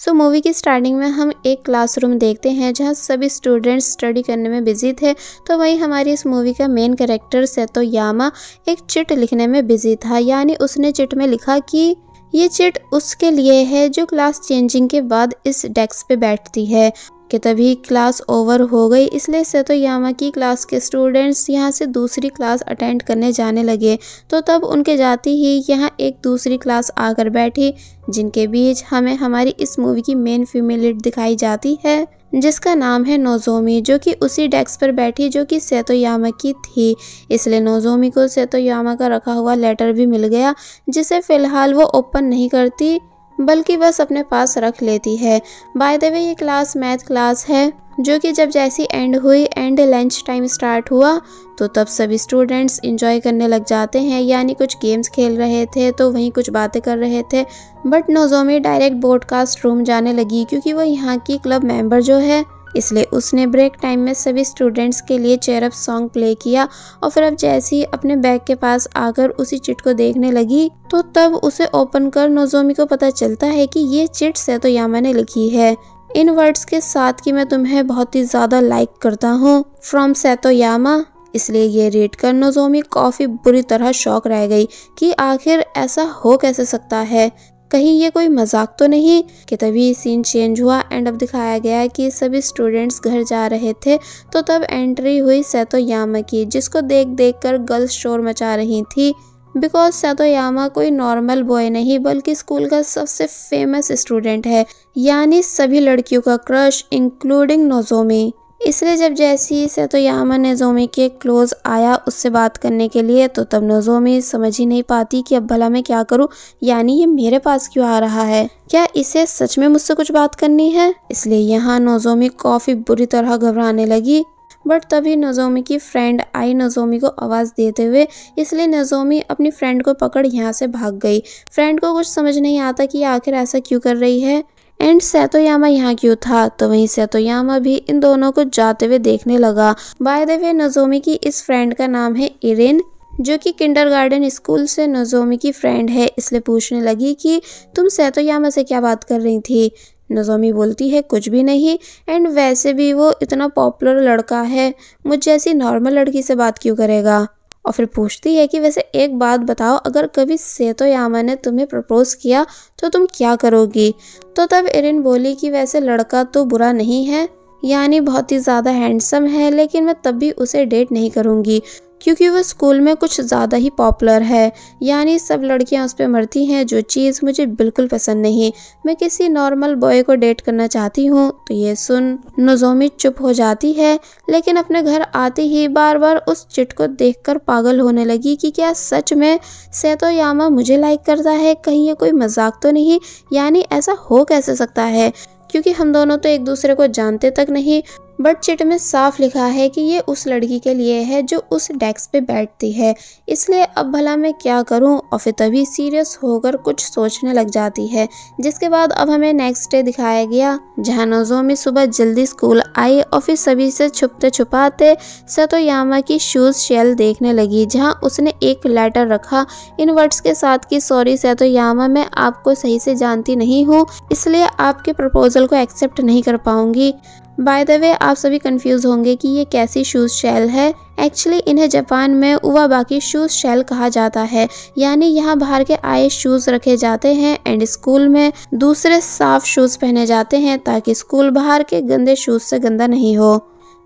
सो movie की starting में हम एक क्लासरूम देखते हैं जहां सभी स्टूडेंट्स स्टडी करने में बिजी थे। तो वहीं हमारी इस मूवी का मेन कैरेक्टर सेतोयामा एक चिट लिखने में बिजी था। यानी उसने चिट में लिखा कि ये चिट उसके लिए है जो क्लास चेंजिंग के बाद इस डेस्क पे बैठती है। कि तभी क्लास ओवर हो गई, इसलिए सेतोयामा की क्लास के स्टूडेंट्स यहाँ से दूसरी क्लास अटेंड करने जाने लगे। तो तब उनके जाते ही यहाँ एक दूसरी क्लास आकर बैठी, जिनके बीच हमें हमारी इस मूवी की मेन फीमेल लीड दिखाई जाती है, जिसका नाम है नोजोमी, जो कि उसी डेस्क पर बैठी जो कि सेतोयामा की थी। इसलिए नोजोमी को सेतोयामा का रखा हुआ लेटर भी मिल गया, जिसे फिलहाल वो ओपन नहीं करती बल्कि बस अपने पास रख लेती है। बाय द वे ये क्लास मैथ क्लास है, जो कि जब जैसी एंड हुई एंड लंच टाइम स्टार्ट हुआ तो तब सभी स्टूडेंट्स एंजॉय करने लग जाते हैं। यानी कुछ गेम्स खेल रहे थे तो वहीं कुछ बातें कर रहे थे। But Nozomi direct broadcast room जाने लगी क्योंकि वो यहाँ की क्लब मेंबर जो है, इसलिए उसने ब्रेक टाइम में सभी स्टूडेंट्स के लिए चेयर अप सॉन्ग प्ले किया। और फिर अब जैसे ही अपने बैग के पास आकर उसी चिट को देखने लगी तो तब उसे ओपन कर नोजोमी को पता चलता है कि ये चिट सेतोयामा ने लिखी है, इन वर्ड्स के साथ कि मैं तुम्हें बहुत ही ज्यादा लाइक करता हूँ, फ्रॉम सेतोयामा। इसलिए ये रीड कर नोजोमी काफी बुरी तरह शॉक रह गई कि आखिर ऐसा हो कैसे सकता है, कहीं ये कोई मजाक तो नहीं। कि तभी सीन चेंज हुआ एंड अब दिखाया गया कि सभी स्टूडेंट्स घर जा रहे थे। तो तब एंट्री हुई सेतोयामा की, जिसको देख देख कर गर्ल्स शोर मचा रही थी। बिकॉज सेतोयामा कोई नॉर्मल बॉय नहीं बल्कि स्कूल का सबसे फेमस स्टूडेंट है, यानी सभी लड़कियों का क्रश इंक्लूडिंग नोजोमी। इसलिए जब जैसी सेतोयामा नोजोमी के क्लोज आया उससे बात करने के लिए, तो तब नोजोमी समझ ही नहीं पाती कि अब भला मैं क्या करूं, यानी ये मेरे पास क्यों आ रहा है, क्या इसे सच में मुझसे कुछ बात करनी है। इसलिए यहाँ नोजोमी काफी बुरी तरह घबराने लगी। बट तभी नोजोमी की फ्रेंड आई नोजोमी को आवाज देते हुए, इसलिए नोजोमी अपनी फ्रेंड को पकड़ यहाँ से भाग गई। फ्रेंड को कुछ समझ नहीं आता कि आखिर ऐसा क्यों कर रही है एंड सेतोयामा यहाँ क्यों था। तो वहीं सेतोयामा भी इन दोनों को जाते हुए देखने लगा। बाय द वे नोजोमी की इस फ्रेंड का नाम है इरिन, जो कि किंडरगार्टन स्कूल से नोजोमी की फ्रेंड है। इसलिए पूछने लगी कि तुम सेतोयामा से क्या बात कर रही थी। नोजोमी बोलती है कुछ भी नहीं, एंड वैसे भी वो इतना पॉपुलर लड़का है, मुझ जैसी नॉर्मल लड़की से बात क्यों करेगा। और फिर पूछती है कि वैसे एक बात बताओ, अगर कभी सेतोयामा ने तुम्हें प्रपोज किया तो तुम क्या करोगी। तो तब इरिन बोली कि वैसे लड़का तो बुरा नहीं है, यानी बहुत ही ज़्यादा हैंडसम है, लेकिन मैं तब भी उसे डेट नहीं करूँगी क्योंकि वो स्कूल में कुछ ज़्यादा ही पॉपुलर है, यानी सब लड़कियां उस पर मरती हैं, जो चीज़ मुझे बिल्कुल पसंद नहीं। मैं किसी नॉर्मल बॉय को डेट करना चाहती हूँ। तो ये सुन नोजोमी चुप हो जाती है, लेकिन अपने घर आते ही बार बार उस चिट को देखकर पागल होने लगी कि क्या सच में सेतोयामा मुझे लाइक करता है, कहीं ये कोई मजाक तो नहीं, यानी ऐसा हो कैसे सकता है, क्योंकि हम दोनों तो एक दूसरे को जानते तक नहीं। बट चिट में साफ लिखा है कि ये उस लड़की के लिए है जो उस डेस्क पे बैठती है, इसलिए अब भला मैं क्या करूं। और फिर तभी सीरियस होकर कुछ सोचने लग जाती है। जिसके बाद अब हमें नेक्स्ट डे दिखाया गया, जहां नोजोमी सुबह जल्दी स्कूल आई और फिर सभी से छुपते छुपाते सेतोयामा की शूज शेल देखने लगी, जहां उसने एक लेटर रखा इन वर्ड्स के साथ कि सॉरी सेतोयामा, मैं आपको सही से जानती नहीं हूँ, इसलिए आपके प्रपोजल को एक्सेप्ट नहीं कर पाऊंगी। बाय द वे आप सभी कंफ्यूज होंगे कि ये कैसी शूज शेल है। एक्चुअली इन्हें जापान में उवाबाकी शूज शेल कहा जाता है, यानी यहाँ बाहर के आए शूज रखे जाते हैं एंड स्कूल में दूसरे साफ शूज पहने जाते हैं ताकि स्कूल बाहर के गंदे शूज से गंदा नहीं हो।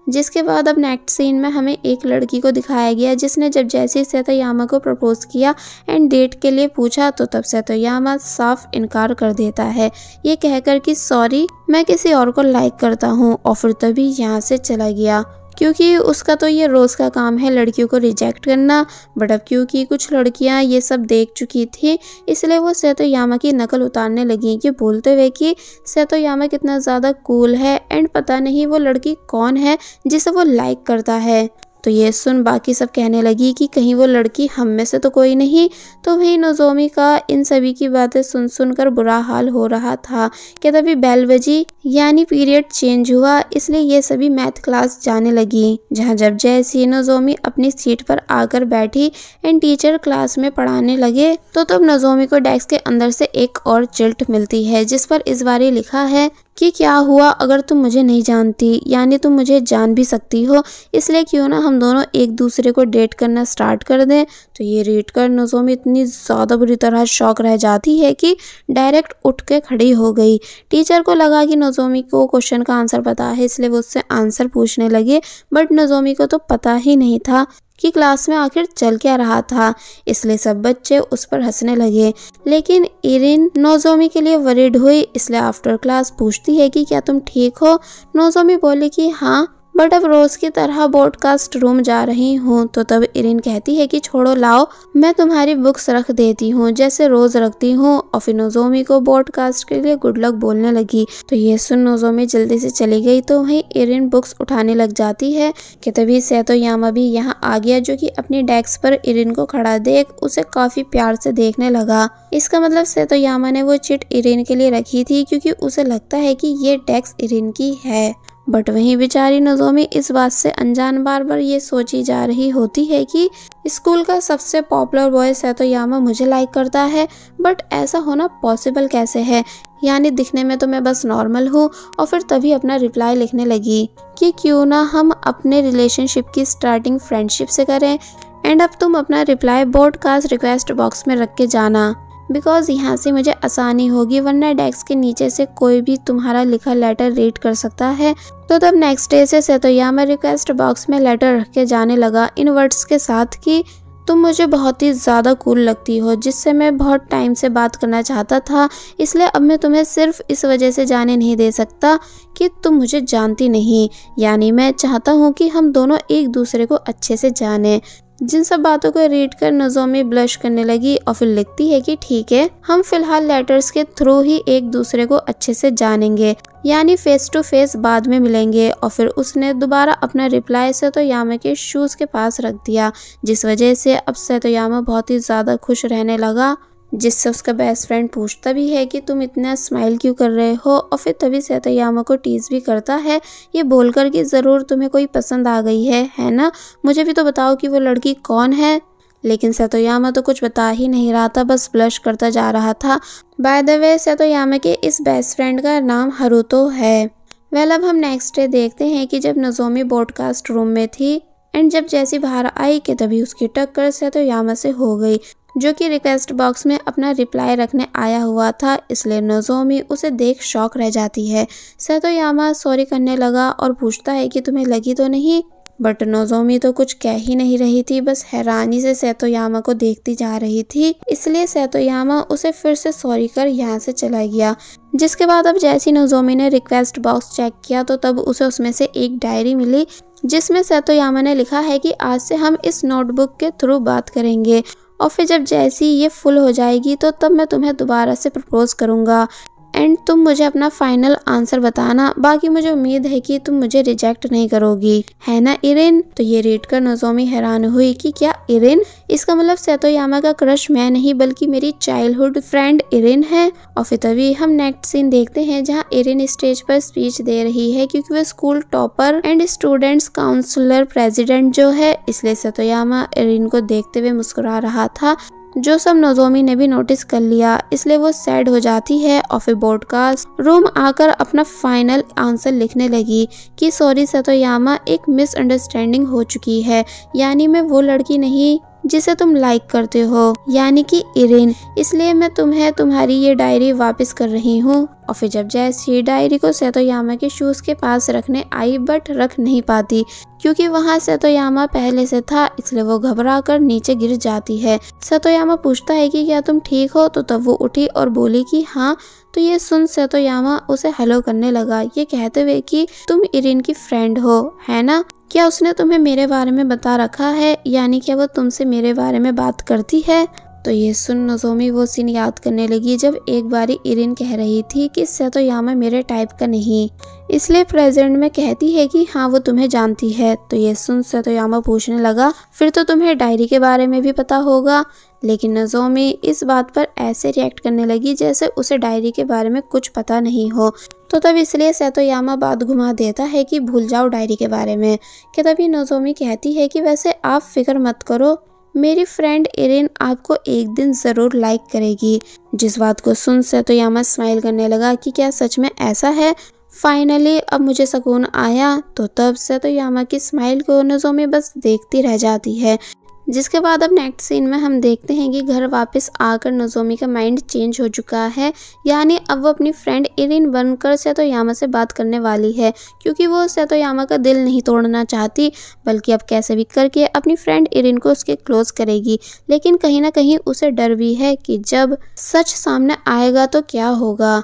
जिसके बाद अब नेक्स्ट सीन में हमें एक लड़की को दिखाया गया, जिसने जब जैसे ही सेतोयामा को प्रपोज किया एंड डेट के लिए पूछा तो तब सेतोयामा साफ इनकार कर देता है, ये कहकर कि सॉरी मैं किसी और को लाइक करता हूँ। और फिर तभी यहाँ से चला गया, क्योंकि उसका तो ये रोज़ का काम है लड़कियों को रिजेक्ट करना। बट अब क्योंकि कुछ लड़कियां ये सब देख चुकी थी, इसलिए वो सेतोयामा की नकल उतारने लगी, कि बोलते हुए कि सेतोयामा कितना ज़्यादा कूल है एंड पता नहीं वो लड़की कौन है जिसे वो लाइक करता है। तो ये सुन बाकी सब कहने लगी कि कहीं वो लड़की हम में से तो कोई नहीं। तो वहीं नोज़ोमी का इन सभी की बातें सुन सुनकर बुरा हाल हो रहा था कि तभी बेल बजी, यानी पीरियड चेंज हुआ, इसलिए ये सभी मैथ क्लास जाने लगी। जहाँ जब जैसी नोज़ोमी अपनी सीट पर आकर बैठी एंड टीचर क्लास में पढ़ाने लगे तो तब नोज़ोमी को डेस्क के अंदर से एक और चिट मिलती है जिस पर इस बार लिखा है कि क्या हुआ अगर तुम मुझे नहीं जानती, यानी तुम मुझे जान भी सकती हो, इसलिए क्यों ना हम दोनों एक दूसरे को डेट करना स्टार्ट कर दें। तो ये रीड कर नोज़ोमी इतनी ज़्यादा बुरी तरह शॉक रह जाती है कि डायरेक्ट उठ के खड़ी हो गई। टीचर को लगा कि नोज़ोमी को क्वेश्चन का आंसर पता है, इसलिए वो उससे आंसर पूछने लगे, बट नोज़ोमी को तो पता ही नहीं था कि क्लास में आखिर चल क्या रहा था, इसलिए सब बच्चे उस पर हंसने लगे। लेकिन इरिन नोज़ोमी के लिए वरीड हुई, इसलिए आफ्टर क्लास पूछती है कि क्या तुम ठीक हो। नोज़ोमी बोले कि हाँ, बट अब रोज की तरह ब्रॉडकास्ट रूम जा रही हूँ। तो तब इरिन कहती है कि छोड़ो, लाओ मैं तुम्हारी बुक्स रख देती हूँ जैसे रोज रखती हूँ, और फिर नोज़ोमी को ब्रॉडकास्ट के लिए गुड लक बोलने लगी। तो ये सुन नोज़ोमी जल्दी से चली गई। तो वहीं इरिन बुक्स उठाने लग जाती है कि तभी सैतोयामा भी यहाँ आ गया, जो कि अपनी डेस्क पर इरिन को खड़ा देख उसे काफी प्यार से देखने लगा। इसका मतलब सैतोयामा ने वो चिट इरिन के लिए रखी थी क्योंकि उसे लगता है कि ये डेस्क इरिन की है। बट वहीं बेचारी नोज़ोमी इस बात से अनजान बार बार ये सोची जा रही होती है कि स्कूल का सबसे पॉपुलर बॉय सैतोयामा मुझे लाइक करता है, बट ऐसा होना पॉसिबल कैसे है, यानी दिखने में तो मैं बस नॉर्मल हूँ। और फिर तभी अपना रिप्लाई लिखने लगी कि क्यों ना हम अपने रिलेशनशिप की स्टार्टिंग फ्रेंडशिप से करें, एंड अब तुम अपना रिप्लाई ब्रॉडकास्ट रिक्वेस्ट बॉक्स में रख के जाना, बिकॉज यहाँ से मुझे आसानी होगी, वरना डेस्क के नीचे से कोई भी तुम्हारा लिखा लेटर रीड कर सकता है। तो तब नेक्स्ट डे से सैतोयामा रिक्वेस्ट बॉक्स में लेटर रख के जाने लगा इन वर्ड्स के साथ कि तुम मुझे बहुत ही ज़्यादा कूल लगती हो, जिससे मैं बहुत टाइम से बात करना चाहता था, इसलिए अब मैं तुम्हें सिर्फ इस वजह से जाने नहीं दे सकता कि तुम मुझे जानती नहीं, यानी मैं चाहता हूँ कि हम दोनों एक दूसरे को अच्छे से जानें। जिन सब बातों को रीड कर नोज़ोमी ब्लश करने लगी और फिर लिखती है कि ठीक है, हम फिलहाल लेटर्स के थ्रू ही एक दूसरे को अच्छे से जानेंगे, यानी फेस टू फेस बाद में मिलेंगे। और फिर उसने दोबारा अपना रिप्लाई सैतोयामा के शूज़ के पास रख दिया, जिस वजह से अब सैतोयामा बहुत ही ज़्यादा खुश रहने लगा, जिससे उसका बेस्ट फ्रेंड पूछता भी है कि तुम इतना स्माइल क्यों कर रहे हो, और फिर तभी सैतोयामा को टीज भी करता है ये बोलकर कि ज़रूर तुम्हें कोई पसंद आ गई है ना, मुझे भी तो बताओ कि वो लड़की कौन है। लेकिन सैतोयामा तो कुछ बता ही नहीं रहा था, बस ब्लश करता जा रहा था। बाय द वे सैतोयामा के इस बेस्ट फ्रेंड का नाम हारुतो है। वेल अब हम नेक्स्ट डे देखते हैं कि जब नोज़ोमी ब्रॉडकास्ट रूम में थी एंड जब जैसी बाहर आई कि तभी उसकी टक्कर सैतोयामा से हो गई, जो कि रिक्वेस्ट बॉक्स में अपना रिप्लाई रखने आया हुआ था, इसलिए नोज़ोमी उसे देख शॉक रह जाती है। सैतोयामा सॉरी करने लगा और पूछता है कि तुम्हें लगी तो नहीं, बट नोज़ोमी तो कुछ कह ही नहीं रही थी, बस हैरानी से सैतोयामा को देखती जा रही थी, इसलिए सैतोयामा उसे फिर से सॉरी कर यहाँ से चला गया। जिसके बाद अब जैसी नोज़ोमी ने रिक्वेस्ट बॉक्स चेक किया तो तब उसे उसमें से एक डायरी मिली, जिसमें सैतोयामा ने लिखा है कि आज से हम इस नोटबुक के थ्रू बात करेंगे, और फिर जब जैसी ये फुल हो जाएगी तो तब मैं तुम्हें दोबारा से प्रपोज करूँगा एंड तुम मुझे अपना फाइनल आंसर बताना, बाकी मुझे उम्मीद है कि तुम मुझे रिजेक्ट नहीं करोगी, है ना इरिन। तो ये रीड कर नोज़ोमी हैरान हुई कि क्या इरिन, इसका मतलब सैतोयामा का क्रश मैं नहीं बल्कि मेरी चाइल्डहुड फ्रेंड इरिन है। और फिर तभी हम नेक्स्ट सीन देखते हैं जहाँ इरिन स्टेज पर स्पीच दे रही है, क्योंकि वह school topper and students council president जो है, इसलिए सैतोयामा इरिन को देखते हुए मुस्कुरा रहा था, जो सब नोज़ोमी ने भी नोटिस कर लिया, इसलिए वो सैड हो जाती है और फिर ब्रॉडकास्ट रूम आकर अपना फाइनल आंसर लिखने लगी कि सॉरी सैतोयामा, एक मिसअंडरस्टैंडिंग हो चुकी है, यानी मैं वो लड़की नहीं जिसे तुम लाइक करते हो, यानी कि इरिन, इसलिए मैं तुम्हें तुम्हारी ये डायरी वापस कर रही हूँ। और फिर जब जैसी डायरी को सैतोयामा के शूज के पास रखने आई बट रख नहीं पाती, क्योंकि वहाँ सैतोयामा पहले से था, इसलिए वो घबरा कर नीचे गिर जाती है। सैतोयामा पूछता है कि क्या तुम ठीक हो, तो तब वो उठी और बोली कि हाँ। तो ये सुन सैतोयामा उसे हेलो करने लगा, ये कहते हुए कि तुम इरिन की फ्रेंड हो, है ना, क्या उसने तुम्हें मेरे बारे में बता रखा है, यानी क्या वो तुमसे मेरे बारे में बात करती है। तो ये सुन नोजोमी वो सीन याद करने लगी जब एक बारी इरिन कह रही थी कि सतोयामा मेरे टाइप का नहीं, इसलिए प्रेजेंट में कहती है कि हाँ वो तुम्हें जानती है। तो ये सुन सतोयामा पूछने लगा फिर तो तुम्हें डायरी के बारे में भी पता होगा। लेकिन नोजोमी इस बात पर ऐसे रिएक्ट करने लगी जैसे उसे डायरी के बारे में कुछ पता नहीं हो। तो तब इसलिए सतोयामा बात घुमा देता है कि भूल जाओ डायरी के बारे में। कि तभी नोजोमी कहती है कि वैसे आप फिक्र मत करो, मेरी फ्रेंड इरिन आपको एक दिन ज़रूर लाइक करेगी। जिस बात को सुन सतोयामा स्माइल करने लगा कि क्या सच में ऐसा है। फाइनली अब मुझे सुकून आया। तो तब सतोयामा की स्माइल को नोजोमी बस देखती रह जाती है। जिसके बाद अब नेक्स्ट सीन में हम देखते हैं कि घर वापस आकर नोजोमी का माइंड चेंज हो चुका है, यानी अब वो अपनी फ्रेंड इरिन बनकर सतोयामा से बात करने वाली है, क्योंकि वो सतोयामा का दिल नहीं तोड़ना चाहती, बल्कि अब कैसे भी करके अपनी फ्रेंड इरिन को उसके क्लोज करेगी। लेकिन कहीं ना कहीं उसे डर भी है कि जब सच सामने आएगा तो क्या होगा।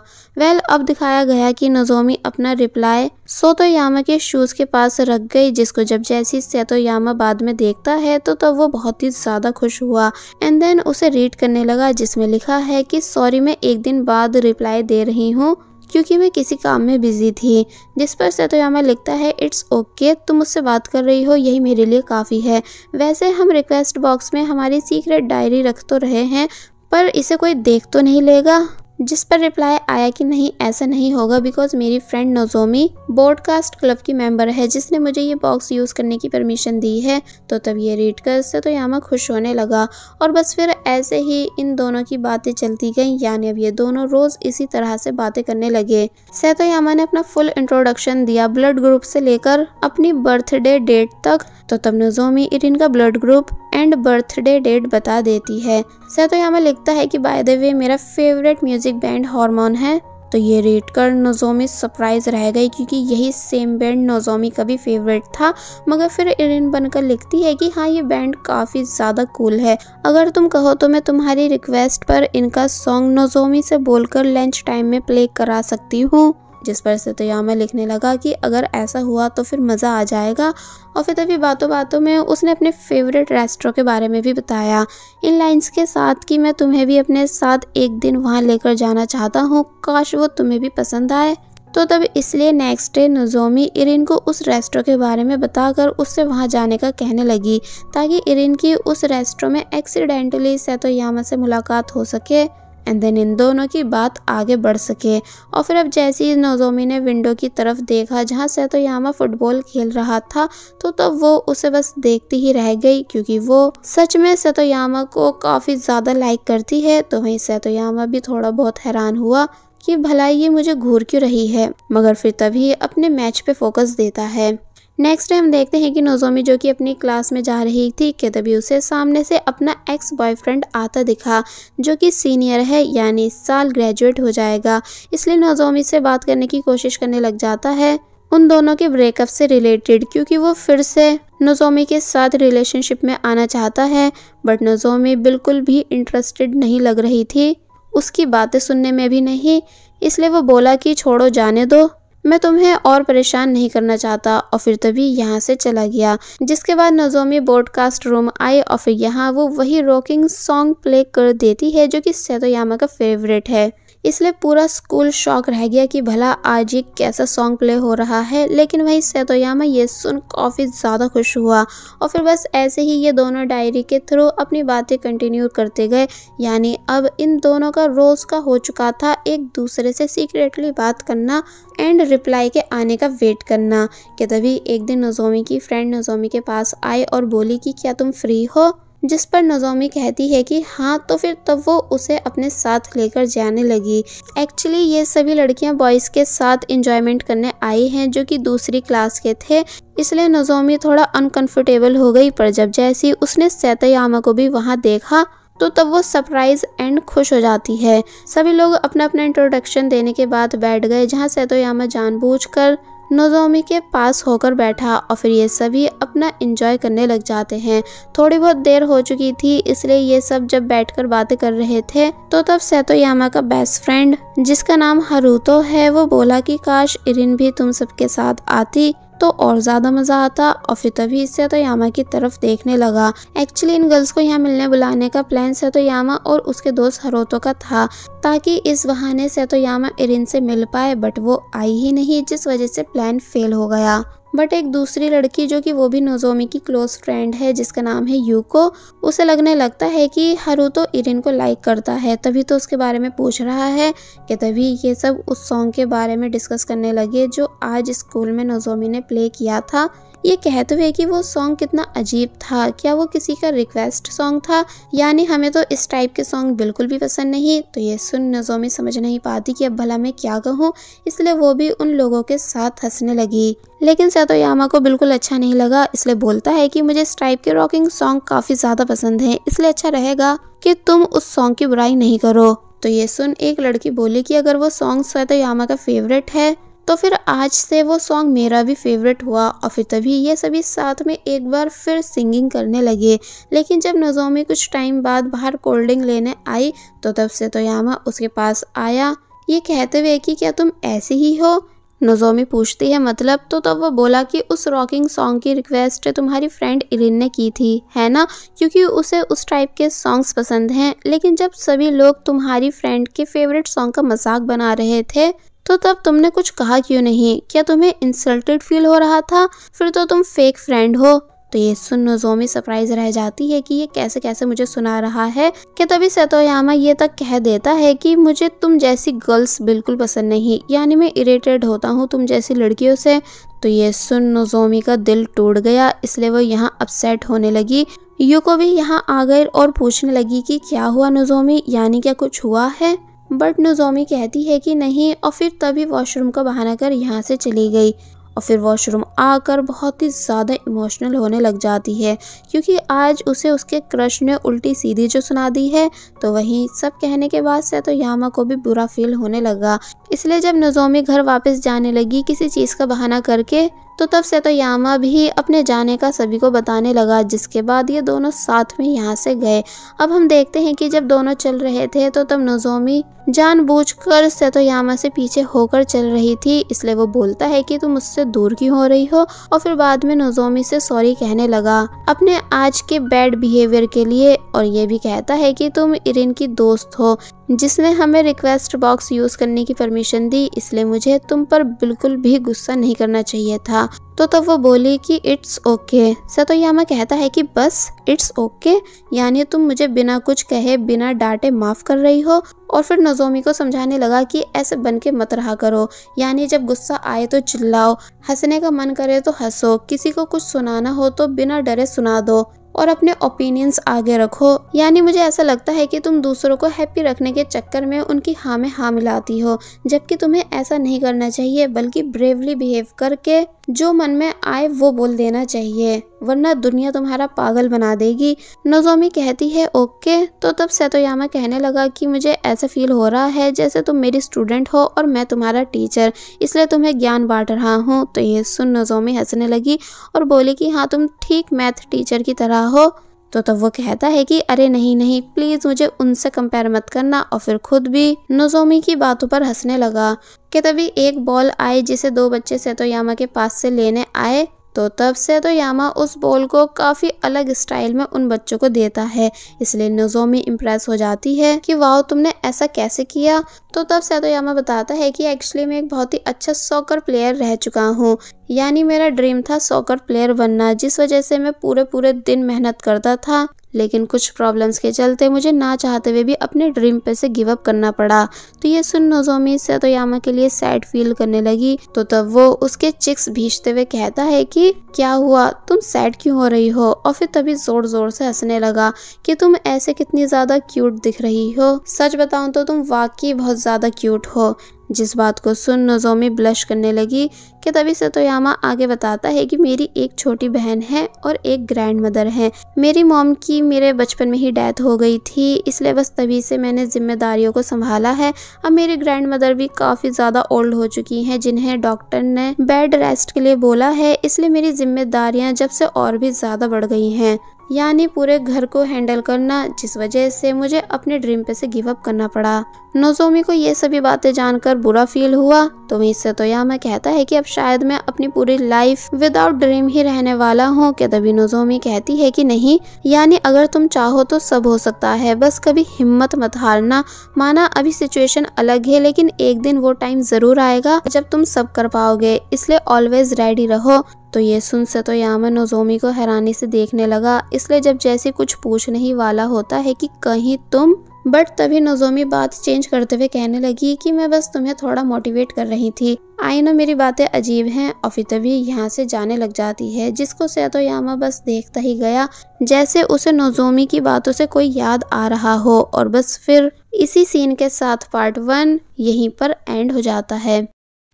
अब दिखाया गया कि नोजोमी अपना रिप्लाई सतोयामा के शूज के पास रख गई, जिसको जब जैसी सतोयामा बाद में देखता है तो तब वो बहुत ही ज्यादा खुश हुआ एंड देन उसे रीड करने लगा, जिसमें लिखा है कि सॉरी मैं एक दिन बाद रिप्लाई दे रही हूँ क्योंकि मैं किसी काम में बिजी थी। जिस पर सतोयामा लिखता है इट्स ओके, तुम मुझसे बात कर रही हो यही मेरे लिए काफ़ी है। वैसे हम रिक्वेस्ट बॉक्स में हमारी सीक्रेट डायरी रख तो रहे हैं पर इसे कोई देख तो नहीं लेगा। जिस पर रिप्लाई आया कि नहीं ऐसा नहीं होगा बिकॉज मेरी फ्रेंड नोजोमी ब्रॉडकास्ट क्लब की मेंबर है जिसने मुझे ये बॉक्स यूज़ करने की परमिशन दी है। तो तब ये रीड कर सतोयामा खुश होने लगा और बस फिर ऐसे ही इन दोनों की बातें चलती गईं, यानी अब ये दोनों रोज़ इसी तरह से बातें करने लगे। सतोयामा ने अपना फुल इंट्रोडक्शन दिया ब्लड ग्रुप से लेकर अपनी बर्थडे डेट तक। तो तब नोजोमी इरिन का blood group and birthday date बता देती है। सतोयामा लिखता है कि बाय द वे मेरा फेवरेट म्यूजिक बैंड हार्मोन है। तो ये रीड कर नोजोमी सरप्राइज रह गई क्योंकि यही सेम बैंड नोजोमी का भी फेवरेट था, मगर फिर इरिन बनकर लिखती है कि हाँ ये बैंड काफ़ी ज़्यादा कूल है, अगर तुम कहो तो मैं तुम्हारी रिक्वेस्ट पर इनका सॉन्ग नोजोमी से बोलकर लंच टाइम में प्ले करा सकती हूँ। जिस पर सतोयामा लिखने लगा कि अगर ऐसा हुआ तो फिर मज़ा आ जाएगा। और फिर तभी बातों बातों में उसने अपने फेवरेट रेस्टोरेंट के बारे में भी बताया इन लाइंस के साथ कि मैं तुम्हें भी अपने साथ एक दिन वहाँ लेकर जाना चाहता हूँ, काश वो तुम्हें भी पसंद आए। तो तब इसलिए नेक्स्ट डे नोजोमी इरिन को उस रेस्टोरेंट के बारे में बताकर उससे वहाँ जाने का कहने लगी ताकि इरिन की उस रेस्टोरेंट में एक्सीडेंटली सतोयामा से मुलाकात हो सके एंड देन इन दोनों की बात आगे बढ़ सके। और फिर अब जैसे ही नोजोमी ने विंडो की तरफ देखा जहाँ सतोयामा फुटबॉल खेल रहा था तो तब वो उसे बस देखती ही रह गई क्योंकि वो सच में सतोयामा को काफ़ी ज़्यादा लाइक करती है। तो वहीं सतोयामा भी थोड़ा बहुत हैरान हुआ कि भला ये मुझे घूर क्यों रही है, मगर फिर तभी अपने मैच पे फोकस देता है। नेक्स्ट डे हम देखते हैं कि नोजोमी जो कि अपनी क्लास में जा रही थी कि तभी उसे सामने से अपना एक्स बॉयफ्रेंड आता दिखा जो कि सीनियर है, यानी इस साल ग्रेजुएट हो जाएगा, इसलिए नोजोमी से बात करने की कोशिश करने लग जाता है उन दोनों के ब्रेकअप से रिलेटेड, क्योंकि वो फिर से नोजोमी के साथ रिलेशनशिप में आना चाहता है। बट नोजोमी बिल्कुल भी इंटरेस्टेड नहीं लग रही थी, उसकी बातें सुनने में भी नहीं, इसलिए वो बोला कि छोड़ो जाने दो, मैं तुम्हें और परेशान नहीं करना चाहता। और फिर तभी यहाँ से चला गया। जिसके बाद नोजोमी ब्रॉडकास्ट रूम आई और फिर यहाँ वो वही रॉकिंग सॉन्ग प्ले कर देती है जो कि सतोयामा का फेवरेट है, इसलिए पूरा स्कूल शॉक रह गया कि भला आज ये कैसा सॉन्ग प्ले हो रहा है। लेकिन वही सतोयामा ये सुन काफ़ी ज़्यादा खुश हुआ और फिर बस ऐसे ही ये दोनों डायरी के थ्रू अपनी बातें कंटिन्यू करते गए, यानी अब इन दोनों का रोज़ का हो चुका था एक दूसरे से सीक्रेटली बात करना एंड रिप्लाई के आने का वेट करना। कि तभी एक दिन नोजोमी की फ्रेंड नोजोमी के पास आई और बोली कि क्या तुम फ्री हो, जिस पर नोजोमी कहती है कि हाँ। तो फिर तब वो उसे अपने साथ लेकर जाने लगी। एक्चुअली ये सभी लड़कियां बॉयज़ के साथ एंजॉयमेंट करने आई हैं जो कि दूसरी क्लास के थे, इसलिए नोजोमी थोड़ा अनकंफर्टेबल हो गई। पर जब जैसी उसने सतोयामा को भी वहाँ देखा तो तब वो सरप्राइज एंड खुश हो जाती है। सभी लोग अपना अपना इंट्रोडक्शन देने के बाद बैठ गए जहाँ सतोयामा जानबूझकर नोजोमी के पास होकर बैठा और फिर ये सभी अपना एंजॉय करने लग जाते हैं। थोड़ी बहुत देर हो चुकी थी, इसलिए ये सब जब बैठकर बातें कर रहे थे तो तब सतोयामा का बेस्ट फ्रेंड जिसका नाम हारुतो है वो बोला कि काश इरिन भी तुम सबके साथ आती, तो और ज्यादा मजा आता। और फिर तभी सेतोयामा की तरफ देखने लगा। एक्चुअली इन गर्ल्स को यहाँ मिलने बुलाने का प्लान सेतोयामा और उसके दोस्त हारुतो का था, ताकि इस बहाने सेतोयामा इरिन से मिल पाए, बट वो आई ही नहीं, जिस वजह से प्लान फेल हो गया। बट एक दूसरी लड़की जो कि वो भी नोजोमी की क्लोज फ्रेंड है, जिसका नाम है यूको, उसे लगने लगता है कि हारुतो इरिन को लाइक करता है, तभी तो उसके बारे में पूछ रहा है। कि तभी ये सब उस सॉन्ग के बारे में डिस्कस करने लगे जो आज स्कूल में नोजोमी ने प्ले किया था। ये कहते हुए कि वो सॉन्ग कितना अजीब था, क्या वो किसी का रिक्वेस्ट सॉन्ग था, यानी हमें तो इस टाइप के सॉन्ग बिल्कुल भी पसंद नहीं। तो ये सुन नोजोमी समझ नहीं पाती कि अब भला मैं क्या कहूँ, इसलिए वो भी उन लोगों के साथ हंसने लगी। लेकिन सेतोयामा को बिल्कुल अच्छा नहीं लगा, इसलिए बोलता है कि मुझे इस टाइप के रॉकिंग सॉन्ग काफी ज्यादा पसंद है, इसलिए अच्छा रहेगा कि तुम उस सॉन्ग की बुराई नहीं करो। तो ये सुन एक लड़की बोली कि अगर वो सॉन्ग सेतोयामा का फेवरेट है तो फिर आज से वो सॉन्ग मेरा भी फेवरेट हुआ। और फिर तभी ये सभी साथ में एक बार फिर सिंगिंग करने लगे। लेकिन जब नोजोमी कुछ टाइम बाद बाहर कोल्ड ड्रिंक लेने आई तो तब सेतोयामा उसके पास आया, ये कहते हुए कि क्या तुम ऐसी ही हो। नोजोमी पूछती है मतलब, तो तब वो बोला कि उस रॉकिंग सॉन्ग की रिक्वेस्ट तुम्हारी फ्रेंड इरिन ने की थी, है ना, क्योंकि उसे उस टाइप के सॉन्ग्स पसंद हैं। लेकिन जब सभी लोग तुम्हारी फ्रेंड के फेवरेट सॉन्ग का मजाक बना रहे थे तो तब तुमने कुछ कहा क्यों नहीं, क्या तुम्हें इंसल्टेड फील हो रहा था, फिर तो तुम फेक फ्रेंड हो। तो ये सुन नोजोमी सरप्राइज रह जाती है कि ये कैसे कैसे मुझे सुना रहा है। कि तभी सेतोयामा ये तक कह देता है कि मुझे तुम जैसी गर्ल्स बिल्कुल पसंद नहीं, यानी मैं इरिटेट होता हूँ तुम जैसी लड़कियों से। तो ये सुन नोजोमी का दिल टूट गया, इसलिए वो यहाँ अपसेट होने लगी। यूको भी यहाँ आ गई और पूछने लगी कि क्या हुआ नोजोमी, यानी क्या कुछ हुआ है। बट नोजोमी कहती है कि नहीं, और फिर तभी वॉशरूम का बहाना कर यहाँ से चली गई। और फिर वॉशरूम आकर बहुत ही ज़्यादा इमोशनल होने लग जाती है, क्योंकि आज उसे उसके क्रश ने उल्टी सीधी जो सुना दी है। तो वहीं सब कहने के बाद सेतोयामा को भी बुरा फील होने लगा। इसलिए जब नोजोमी घर वापस जाने लगी किसी चीज़ का बहाना करके, तो तब सेतोयामा भी अपने जाने का सभी को बताने लगा, जिसके बाद ये दोनों साथ में यहाँ से गए। अब हम देखते हैं कि जब दोनों चल रहे थे तो तब नोजोमी जानबूझकर सेतोयामा से पीछे होकर चल रही थी, इसलिए वो बोलता है कि तुम मुझसे दूर क्यों हो रही हो। और फिर बाद में नोजोमी से सॉरी कहने लगा अपने आज के बैड बिहेवियर के लिए, और ये भी कहता है कि तुम इरिन की दोस्त हो जिसने हमें रिक्वेस्ट बॉक्स यूज करने की परमिशन दी, इसलिए मुझे तुम पर बिल्कुल भी गुस्सा नहीं करना चाहिए था। तो तब वो बोली कि इट्स ओके। सेतोयामा कहता है कि बस इट्स ओके, यानी तुम मुझे बिना कुछ कहे बिना डांटे माफ कर रही हो। और फिर नोजोमी को समझाने लगा कि ऐसे बन के मत रहा करो, यानी जब गुस्सा आए तो चिल्लाओ, हंसने का मन करे तो हंसो, किसी को कुछ सुनाना हो तो बिना डरे सुना दो और अपने ओपिनियंस आगे रखो। यानी मुझे ऐसा लगता है कि तुम दूसरों को हैप्पी रखने के चक्कर में उनकी हाँ में हाँ मिलाती हो, जबकि तुम्हें ऐसा नहीं करना चाहिए, बल्कि ब्रेवली बिहेव करके जो मन में आए वो बोल देना चाहिए, वरना दुनिया तुम्हारा पागल बना देगी। नोजोमी कहती है ओके। तो तब सेतोयामा कहने लगा कि मुझे ऐसा फील हो रहा है जैसे तुम मेरी स्टूडेंट हो और मैं तुम्हारा टीचर, इसलिए तुम्हें ज्ञान बांट रहा हूँ। तो ये सुन नोजोमी हंसने लगी और बोली कि हाँ तुम ठीक मैथ टीचर की तरह हो। तो तब वो कहता है कि अरे नहीं नहीं प्लीज मुझे उनसे कंपेयर मत करना। और फिर खुद भी नोजोमी की बातों पर हंसने लगा। कि तभी एक बॉल आई जिसे दो बच्चे सेतोयामा के पास से लेने आए। तो तब सेतोयामा उस बॉल को काफी अलग स्टाइल में उन बच्चों को देता है, इसलिए नोजोमी इम्प्रेस हो जाती है कि वाह तुमने ऐसा कैसे किया। तो तब सेतोयामा बताता है कि एक्चुअली मैं एक बहुत ही अच्छा सॉकर प्लेयर रह चुका हूँ, यानी मेरा ड्रीम था सॉकर प्लेयर बनना, जिस वजह से मैं पूरे दिन मेहनत करता था। लेकिन कुछ प्रॉब्लम्स के चलते मुझे ना चाहते हुए भी अपने ड्रीम पे से गिव अप करना पड़ा। तो ये सुन नोजोमी सेतोयामा के लिए सैड फील करने लगी। तो तब वो उसके चिक्स भींचते हुए कहता है कि क्या हुआ, तुम सैड क्यों हो रही हो। और फिर तभी जोर जोर से हंसने लगा कि तुम ऐसे कितनी ज्यादा क्यूट दिख रही हो, सच बताऊं तो तुम वाकई बहुत ज्यादा क्यूट हो। जिस बात को सुन नोजोमी ब्लश करने लगी। कि तभी सेतोयामा आगे बताता है कि मेरी एक छोटी बहन है और एक ग्रैंड मदर है। मेरी मॉम की मेरे बचपन में ही डेथ हो गई थी, इसलिए बस तभी से मैंने जिम्मेदारियों को संभाला है। अब मेरी ग्रैंड मदर भी काफ़ी ज़्यादा ओल्ड हो चुकी हैं, जिन्हें डॉक्टर ने बेड रेस्ट के लिए बोला है, इसलिए मेरी जिम्मेदारियां जब से और भी ज़्यादा बढ़ गई हैं, यानी पूरे घर को हैंडल करना, जिस वजह से मुझे अपने ड्रीम पे से गिव अप करना पड़ा। नोजोमी को ये सभी बातें जानकर बुरा फील हुआ। तो वहीं सतोयामा कहता है कि अब शायद मैं अपनी पूरी लाइफ विदाउट ड्रीम ही रहने वाला हूँ। कि तभी नोजोमी कहती है कि नहीं, यानी अगर तुम चाहो तो सब हो सकता है, बस कभी हिम्मत मत हारना। माना अभी सिचुएशन अलग है, लेकिन एक दिन वो टाइम जरूर आएगा जब तुम सब कर पाओगे, इसलिए ऑलवेज रेडी रहो। तो ये सुन सतोयामा नोजोमी को हैरानी से देखने लगा, इसलिए जब जैसे कुछ पूछने ही वाला होता है कि कहीं तुम, बट तभी नोजोमी बात चेंज करते हुए कहने लगी कि मैं बस तुम्हें थोड़ा मोटिवेट कर रही थी। आई नो मेरी बातें अजीब हैं। और फिर तभी यहाँ से जाने लग जाती है, जिसको सतोयामा बस देखता ही गया, जैसे उसे नोजोमी की बातों से कोई याद आ रहा हो। और बस फिर इसी सीन के साथ पार्ट 1 यहीं पर एंड हो जाता है।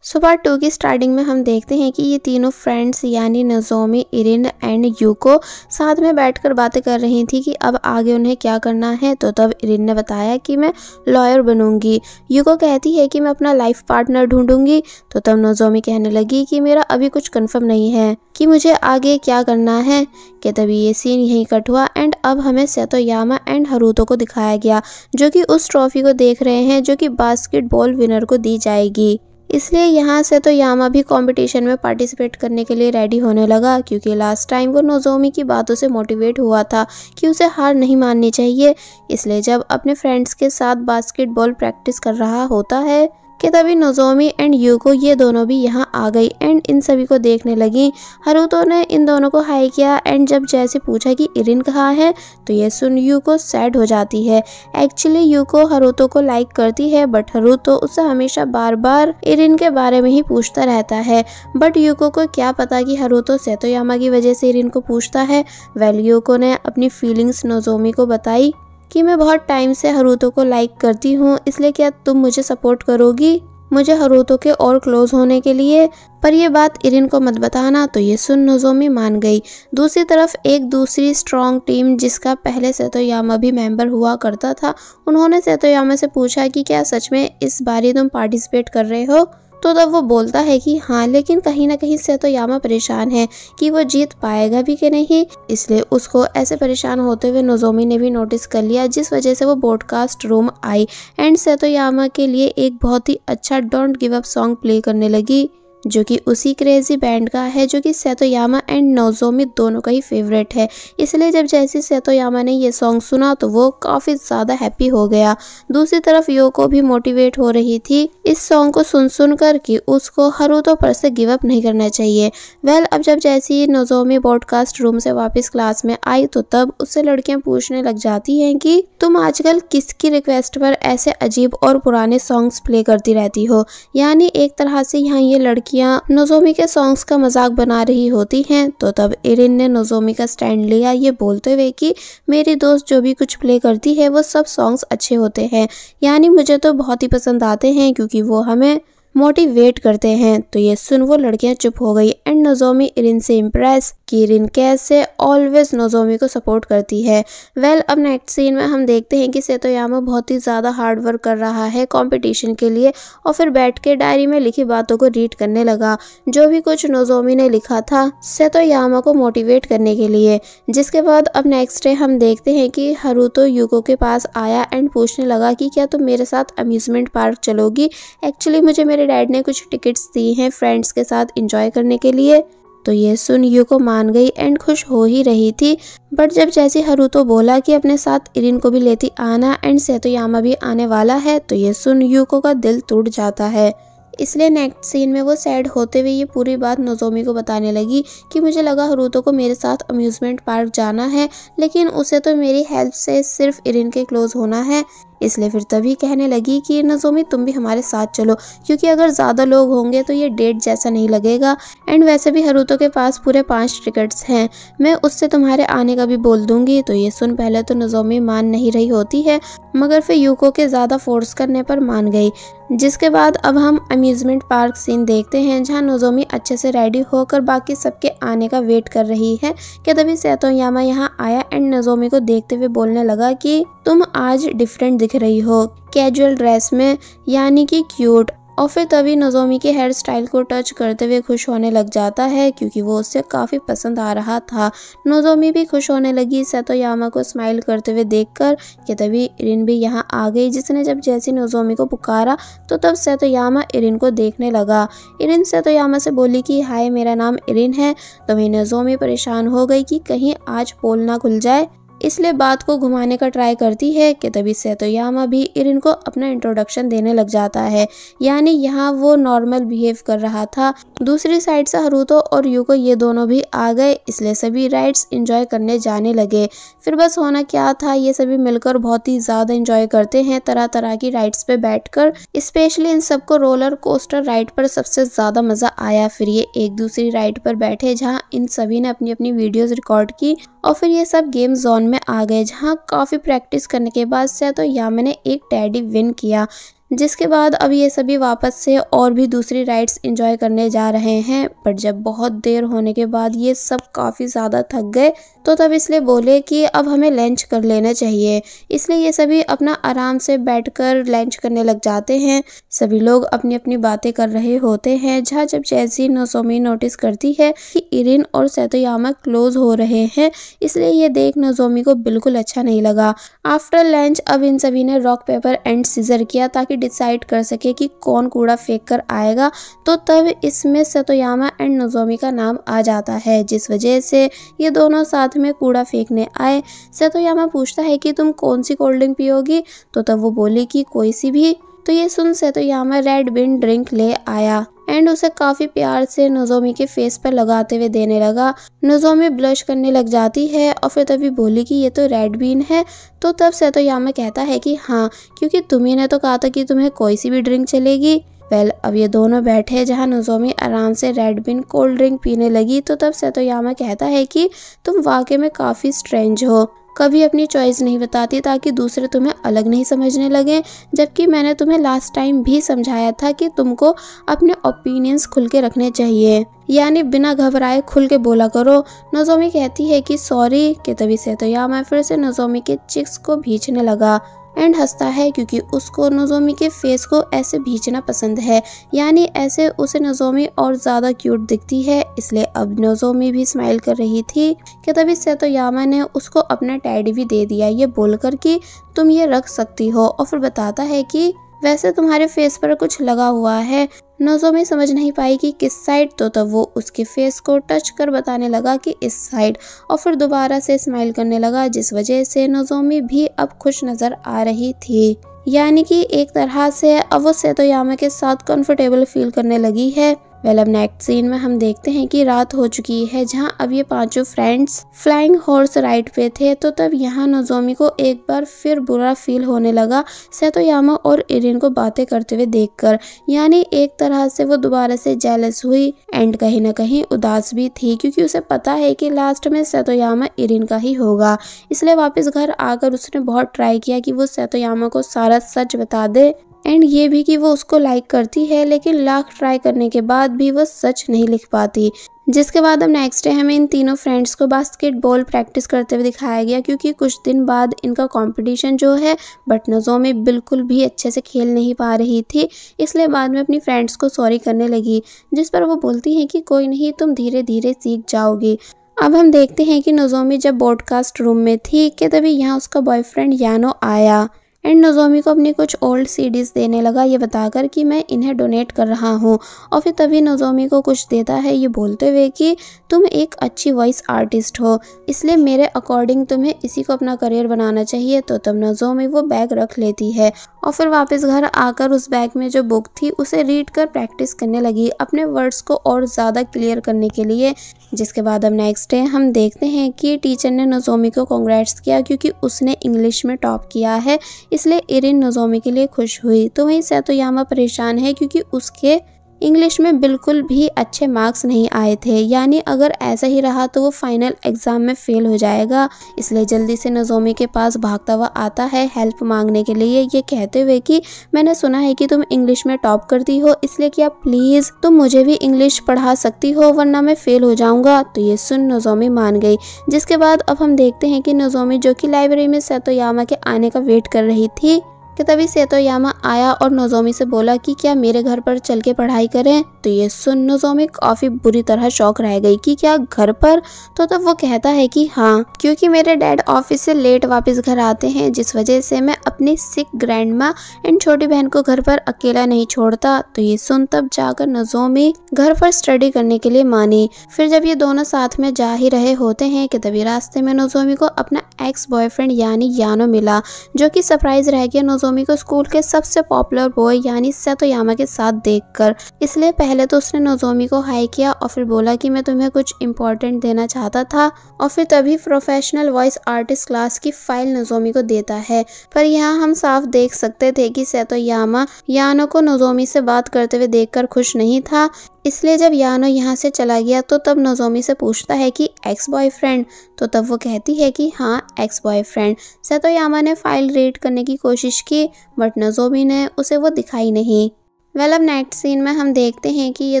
सो पार्ट 2 की स्टार्टिंग में हम देखते हैं कि ये तीनों फ्रेंड्स यानी नोजोमी, इरिन एंड यूको साथ में बैठकर बातें कर रही थी कि अब आगे उन्हें क्या करना है। तो तब इरिन ने बताया कि मैं लॉयर बनूंगी। यूको कहती है कि मैं अपना लाइफ पार्टनर ढूंढूंगी। तो तब नोजोमी कहने लगी कि मेरा अभी कुछ कंफर्म नहीं है कि मुझे आगे क्या करना है। कि तभी ये सीन यहीं कट हुआ एंड अब हमें सतोयामा एंड हारुतो को दिखाया गया, जो कि उस ट्रॉफी को देख रहे हैं जो कि बास्केटबॉल विनर को दी जाएगी। इसलिए यहाँ से तो यामा भी कंपटीशन में पार्टिसिपेट करने के लिए रेडी होने लगा, क्योंकि लास्ट टाइम वो नोजोमी की बातों से मोटिवेट हुआ था कि उसे हार नहीं माननी चाहिए। इसलिए जब अपने फ्रेंड्स के साथ बास्केटबॉल प्रैक्टिस कर रहा होता है कि तभी नोजोमी एंड यूको ये दोनों भी यहाँ आ गई एंड इन सभी को देखने लगी। हारुतो ने इन दोनों को हाई किया एंड जब जैसे पूछा कि इरिन कहाँ है, तो ये सुन यूको सैड हो जाती है। एक्चुअली यूको हारुतो को लाइक करती है, बट हारुतो उससे हमेशा बार बार इरिन के बारे में ही पूछता रहता है। बट यूको को क्या पता कि हारुतो सतोयामा की वजह से इरिन को पूछता है। वेल यूको ने अपनी फीलिंग्स नोजोमी को बताई कि मैं बहुत टाइम से हारुतो को लाइक करती हूँ, इसलिए क्या तुम मुझे सपोर्ट करोगी मुझे हारुतो के और क्लोज होने के लिए। पर ये बात इरिन को मत बताना। तो ये सुन नोजोमी मान गई। दूसरी तरफ एक दूसरी स्ट्रॉन्ग टीम जिसका पहले सतोयामा भी मेंबर हुआ करता था, उन्होंने सतोयामा से पूछा कि क्या सच में इस बार तुम पार्टिसिपेट कर रहे हो। तो तब वो बोलता है कि हाँ, लेकिन कहीं ना कहीं सतोयामा परेशान है कि वो जीत पाएगा भी कि नहीं। इसलिए उसको ऐसे परेशान होते हुए नोजोमी ने भी नोटिस कर लिया, जिस वजह से वो ब्रॉडकास्ट रूम आई एंड सतोयामा के लिए एक बहुत ही अच्छा don't give up song play करने लगी, जो कि उसी क्रेजी बैंड का है जो कि सतोयामा एंड नोजोमी दोनों का ही फेवरेट है। इसलिए जब जैसे सतोयामा ने ये सॉन्ग सुना तो वो काफ़ी ज़्यादा हैप्पी हो गया। दूसरी तरफ योको भी मोटिवेट हो रही थी इस सॉन्ग को सुन कर कि उसको हारुतो पर से गिव अप नहीं करना चाहिए। वेल अब जब जैसे ही नोजोमी ब्रॉडकास्ट रूम से वापस क्लास में आई तो तब उससे लड़कियां पूछने लग जाती हैं कि तुम आजकल किसकी रिक्वेस्ट पर ऐसे अजीब और पुराने सॉन्ग्स प्ले करती रहती हो। यानी एक तरह से यहाँ ये लड़कियां नोजोमी के सॉन्ग्स का मजाक बना रही होती हैं। तो तब इरिन ने नोजोमी का स्टैंड लिया, ये बोलते हुए कि मेरी दोस्त जो भी कुछ प्ले करती है वो सब सॉन्ग्स अच्छे होते हैं, यानी मुझे तो बहुत ही पसंद आते हैं क्योंकि वो हमें मोटिवेट करते हैं। तो ये सुन वो लड़कियां चुप हो गई एंड नोजोमी इरिन से इम्प्रेस कि इरिन कैसे ऑलवेज नोजोमी को सपोर्ट करती है। वेल अब नेक्स्ट सीन में हम देखते हैं कि सतोयामा बहुत ही ज़्यादा हार्ड वर्क कर रहा है कंपटीशन के लिए और फिर बैठ के डायरी में लिखी बातों को रीड करने लगा, जो भी कुछ नोजोमी ने लिखा था सतोयामा को मोटिवेट करने के लिए। जिसके बाद अब नेक्स्ट डे हम देखते हैं कि हारुतो यूको के पास आया एंड पूछने लगा कि क्या तुम मेरे साथ अम्यूजमेंट पार्क चलोगी। एक्चुअली मुझे मेरे डैड ने कुछ टिकट्स दी हैं फ्रेंड्स के साथ एंजॉय करने के लिए। तो ये सुन यूको मान गई एंड खुश हो ही रही थी। बट जब जैसे हारुतो बोला कि अपने साथ इरिन को भी लेती आना एंड सतोयामा भी आने वाला है, तो ये सुन यूको का दिल टूट जाता है। इसलिए नेक्स्ट सीन में वो सैड होते हुए ये पूरी बात नोजोमी को बताने लगी कि मुझे लगा हारुतो को मेरे साथ अम्यूजमेंट पार्क जाना है, लेकिन उसे तो मेरी हेल्प से सिर्फ इरिन के क्लोज होना है। इसलिए फिर तभी कहने लगी कि नोजोमी तुम भी हमारे साथ चलो, क्योंकि अगर ज़्यादा लोग होंगे तो ये डेट जैसा नहीं लगेगा एंड वैसे भी हारुतो के पास पूरे 5 टिकट्स हैं, मैं उससे तुम्हारे आने का भी बोल दूंगी। तो ये सुन पहले तो नोजोमी मान नहीं रही होती है, मगर फिर यूको के ज़्यादा फोर्स करने पर मान गई। जिसके बाद अब हम अम्यूजमेंट पार्क सीन देखते हैं, जहाँ नोजोमी अच्छे से रेडी होकर बाकी सबके आने का वेट कर रही है कि तभी सतोयामा यहाँ आया एंड नोजोमी को देखते हुए बोलने लगा कि तुम आज डिफरेंट दिख रही हो कैजुअल ड्रेस में, यानी कि क्यूट। और फिर तभी नोजोमी के हेयर स्टाइल को टच करते हुए खुश होने लग जाता है क्योंकि वो उससे काफ़ी पसंद आ रहा था। नोजोमी भी खुश होने लगी सतोयामा को स्माइल करते हुए देखकर कि तभी इरिन भी यहाँ आ गई, जिसने जब जैसी नोजोमी को पुकारा तो तब सतोयामा इरिन को देखने लगा। इरिन सतोयामा से बोली कि हाय, मेरा नाम इरिन है। तो वहीं नोजोमी परेशान हो गई कि कहीं आज पोल ना खुल जाए, इसलिए बात को घुमाने का ट्राई करती है कि तभी सतोयामा भी इरिन को अपना इंट्रोडक्शन देने लग जाता है। यानी यहाँ वो नॉर्मल बिहेव कर रहा था। दूसरी साइड से हारुतो और यूको ये दोनों भी आ गए, इसलिए सभी राइड्स एंजॉय करने जाने लगे। फिर बस होना क्या था, ये सभी मिलकर बहुत ही ज़्यादा एंजॉय करते हैं तरह तरह की राइड्स पे बैठकर। स्पेशली इन सबको रोलर कोस्टर राइड पर सबसे ज़्यादा मज़ा आया। फिर ये एक दूसरी राइड पर बैठे जहाँ इन सभी ने अपनी अपनी वीडियोज़ रिकॉर्ड की और फिर ये सब गेम जोन में आ गए, जहाँ काफ़ी प्रैक्टिस करने के बाद सतोयामा ने एक टेडी विन किया। जिसके बाद अब ये सभी वापस से और भी दूसरी राइड्स एंजॉय करने जा रहे हैं। पर जब बहुत देर होने के बाद ये सब काफ़ी ज़्यादा थक गए तो तब इसलिए बोले कि अब हमें लंच कर लेना चाहिए। इसलिए ये सभी अपना आराम से बैठकर लंच करने लग जाते हैं। सभी लोग अपनी अपनी बातें कर रहे होते हैं, जहाँ जब जैसी नोजोमी नोटिस करती है कि इरिन और सतोयामा क्लोज हो रहे हैं, इसलिए ये देख नोजोमी को बिल्कुल अच्छा नहीं लगा। आफ्टर लंच अब इन सभी ने रॉक पेपर एंड सीजर किया ताकि डिसाइड कर सके कि कौन कूड़ा फेंक कर आएगा। तो तब इसमें सतोयामा एंड नोजोमी का नाम आ जाता है, जिस वजह से ये दोनों साथ में कूड़ा फेंकने आए। सतोयामा पूछता है कि तुम कौन सी कोल्ड ड्रिंक पियोगी, तो तब वो बोली कि कोई सी भी। तो ये सुन सतोयामा रेड बिन ड्रिंक ले आया एंड उसे काफी प्यार से नोजोमी के फेस पर लगाते हुए देने लगा। नोजोमी ब्लश करने लग जाती है और फिर तभी बोली कि ये तो रेड बीन है। तो तब सतोयामा कहता है कि हाँ, क्योंकि तुम्ही ने तो कहा था कि तुम्हें कोई सी भी ड्रिंक चलेगी। अब ये दोनों बैठे जहाँ नोजोमी आराम से रेड बिन कोल्ड ड्रिंक पीने लगी। तो तब सतोयामा कहता है कि तुम वाकई में काफ़ी स्ट्रेंज हो, कभी अपनी चॉइस नहीं बताती ताकि दूसरे तुम्हें अलग नहीं समझने लगे, जबकि मैंने तुम्हें लास्ट टाइम भी समझाया था कि तुमको अपने ओपिनियंस खुल के रखने चाहिए, यानी बिना घबराए खुल के बोला करो। नोजोमी कहती है कि सॉरी। कि तभी सतोयामा फिर से नोजोमी के चिक्स को भींचने लगा एंड हंसता है क्योंकि उसको नोजोमी के फेस को ऐसे भींचना पसंद है, यानी ऐसे उसे नोजोमी और ज़्यादा क्यूट दिखती है। इसलिए अब नोजोमी भी स्माइल कर रही थी कि तभी सतोयामा ने उसको अपना टेडी भी दे दिया, ये बोलकर कि तुम ये रख सकती हो। और फिर बताता है कि वैसे तुम्हारे फेस पर कुछ लगा हुआ है। नोजोमी समझ नहीं पाई कि किस साइड, तो तब वो उसके फेस को टच कर बताने लगा कि इस साइड, और फिर दोबारा से स्माइल करने लगा, जिस वजह से नोजोमी भी अब खुश नजर आ रही थी। यानी कि एक तरह से अब वो सतोयामा के साथ कंफर्टेबल फील करने लगी है। अब नेक्स्ट सीन में हम देखते हैं कि रात हो चुकी है, जहां अब ये पांचों फ्रेंड्स फ्लाइंग हॉर्स राइड पे थे। तो तब यहाँ नोजोमी को एक बार फिर बुरा फील होने लगा सतोयामा और इरिन को बातें करते हुए देखकर, यानी एक तरह से वो दोबारा से जेलस हुई एंड कहीं ना कहीं उदास भी थी, क्योंकि उसे पता है कि लास्ट में सतोयामा इरिन का ही होगा। इसलिए वापस घर आकर उसने बहुत ट्राई किया कि वो सतोयामा को सारा सच बता दे एंड ये भी कि वो उसको लाइक करती है, लेकिन लाख ट्राई करने के बाद भी वो सच नहीं लिख पाती। जिसके बाद अब नेक्स्ट डे हमें इन तीनों फ्रेंड्स को बास्केटबॉल प्रैक्टिस करते हुए दिखाया गया, क्योंकि कुछ दिन बाद इनका कंपटीशन जो है, बट नोजोमी बिल्कुल भी अच्छे से खेल नहीं पा रही थी। इसलिए बाद में अपनी फ्रेंड्स को सॉरी करने लगी, जिस पर वो बोलती हैं कि कोई नहीं, तुम धीरे धीरे सीख जाओगी। अब हम देखते हैं कि नोजोमी जब ब्रॉडकास्ट रूम में थी कि तभी यहाँ उसका बॉयफ्रेंड यानो आया एंड नोजोमी को अपनी कुछ ओल्ड सीडीज देने लगा, ये बताकर कि मैं इन्हें डोनेट कर रहा हूँ। और फिर तभी नोजोमी को कुछ देता है, ये बोलते हुए कि तुम एक अच्छी वॉइस आर्टिस्ट हो, इसलिए मेरे अकॉर्डिंग तुम्हें इसी को अपना करियर बनाना चाहिए। तो तब नोजोमी वो बैग रख लेती है और फिर वापस घर आकर उस बैग में जो बुक थी उसे रीड कर प्रैक्टिस करने लगी, अपने वर्ड्स को और ज़्यादा क्लियर करने के लिए। जिसके बाद अब नेक्स्ट डे हम देखते हैं कि टीचर ने नोजोमी को कांग्रेट्स किया, क्योंकि उसने इंग्लिश में टॉप किया है। इसलिए इरिन नोजोमी के लिए खुश हुई। तो वहीं सतोयामा परेशान है, क्योंकि उसके इंग्लिश में बिल्कुल भी अच्छे मार्क्स नहीं आए थे, यानी अगर ऐसा ही रहा तो वो फाइनल एग्जाम में फेल हो जाएगा। इसलिए जल्दी से नोजोमी के पास भागता हुआ आता है हेल्प मांगने के लिए, ये कहते हुए कि मैंने सुना है कि तुम इंग्लिश में टॉप करती हो, इसलिए क्या प्लीज तुम मुझे भी इंग्लिश पढ़ा सकती हो, वरना मैं फेल हो जाऊंगा। तो ये सुन नोजोमी मान गई। जिसके बाद अब हम देखते हैं कि नोजोमी, जो कि लाइब्रेरी में सतोयामा के आने का वेट कर रही थी, कि तभी सेतोयामा आया और नोजोमी से बोला कि क्या मेरे घर पर चल के पढ़ाई करें। तो ये सुन नोजोमी काफी बुरी तरह शॉक रह गई कि क्या घर पर। तो तब वो कहता है कि हाँ, क्योंकि मेरे डैड ऑफिस से लेट वापस घर आते हैं, जिस वजह से मैं अपनी सिक ग्रैंड माँ एंड छोटी बहन को घर पर अकेला नहीं छोड़ता। तो ये सुन तब जाकर नोजोमी घर पर स्टडी करने के लिए मानी। फिर जब ये दोनों साथ में जा ही रहे होते हैं कि तभी रास्ते में नोजोमी को अपना एक्स बॉयफ्रेंड यानी यानो मिला, जो कि सरप्राइज रह गया नोजोमी को स्कूल के सबसे पॉपुलर बॉय यानी सेतोयामा के साथ देखकर। इसलिए पहले तो उसने नोजोमी को हाई किया और फिर बोला कि मैं तुम्हें कुछ इम्पोर्टेंट देना चाहता था, और फिर तभी प्रोफेशनल वॉइस आर्टिस्ट क्लास की फाइल नोजोमी को देता है। पर यहाँ हम साफ देख सकते थे कि सेतोयामा यानो को नोजोमी से बात करते हुए देखकर खुश नहीं था। इसलिए जब यानो यहाँ से चला गया तो तब नोजोमी से पूछता है कि एक्स बॉयफ्रेंड। तो तब वो कहती है कि हाँ, एक्स बॉयफ्रेंड। सेतोयामा ने फाइल रीड करने की कोशिश की बट नोजोमी ने उसे वो दिखाई नहीं। अब नेक्स्ट सीन में हम देखते हैं कि ये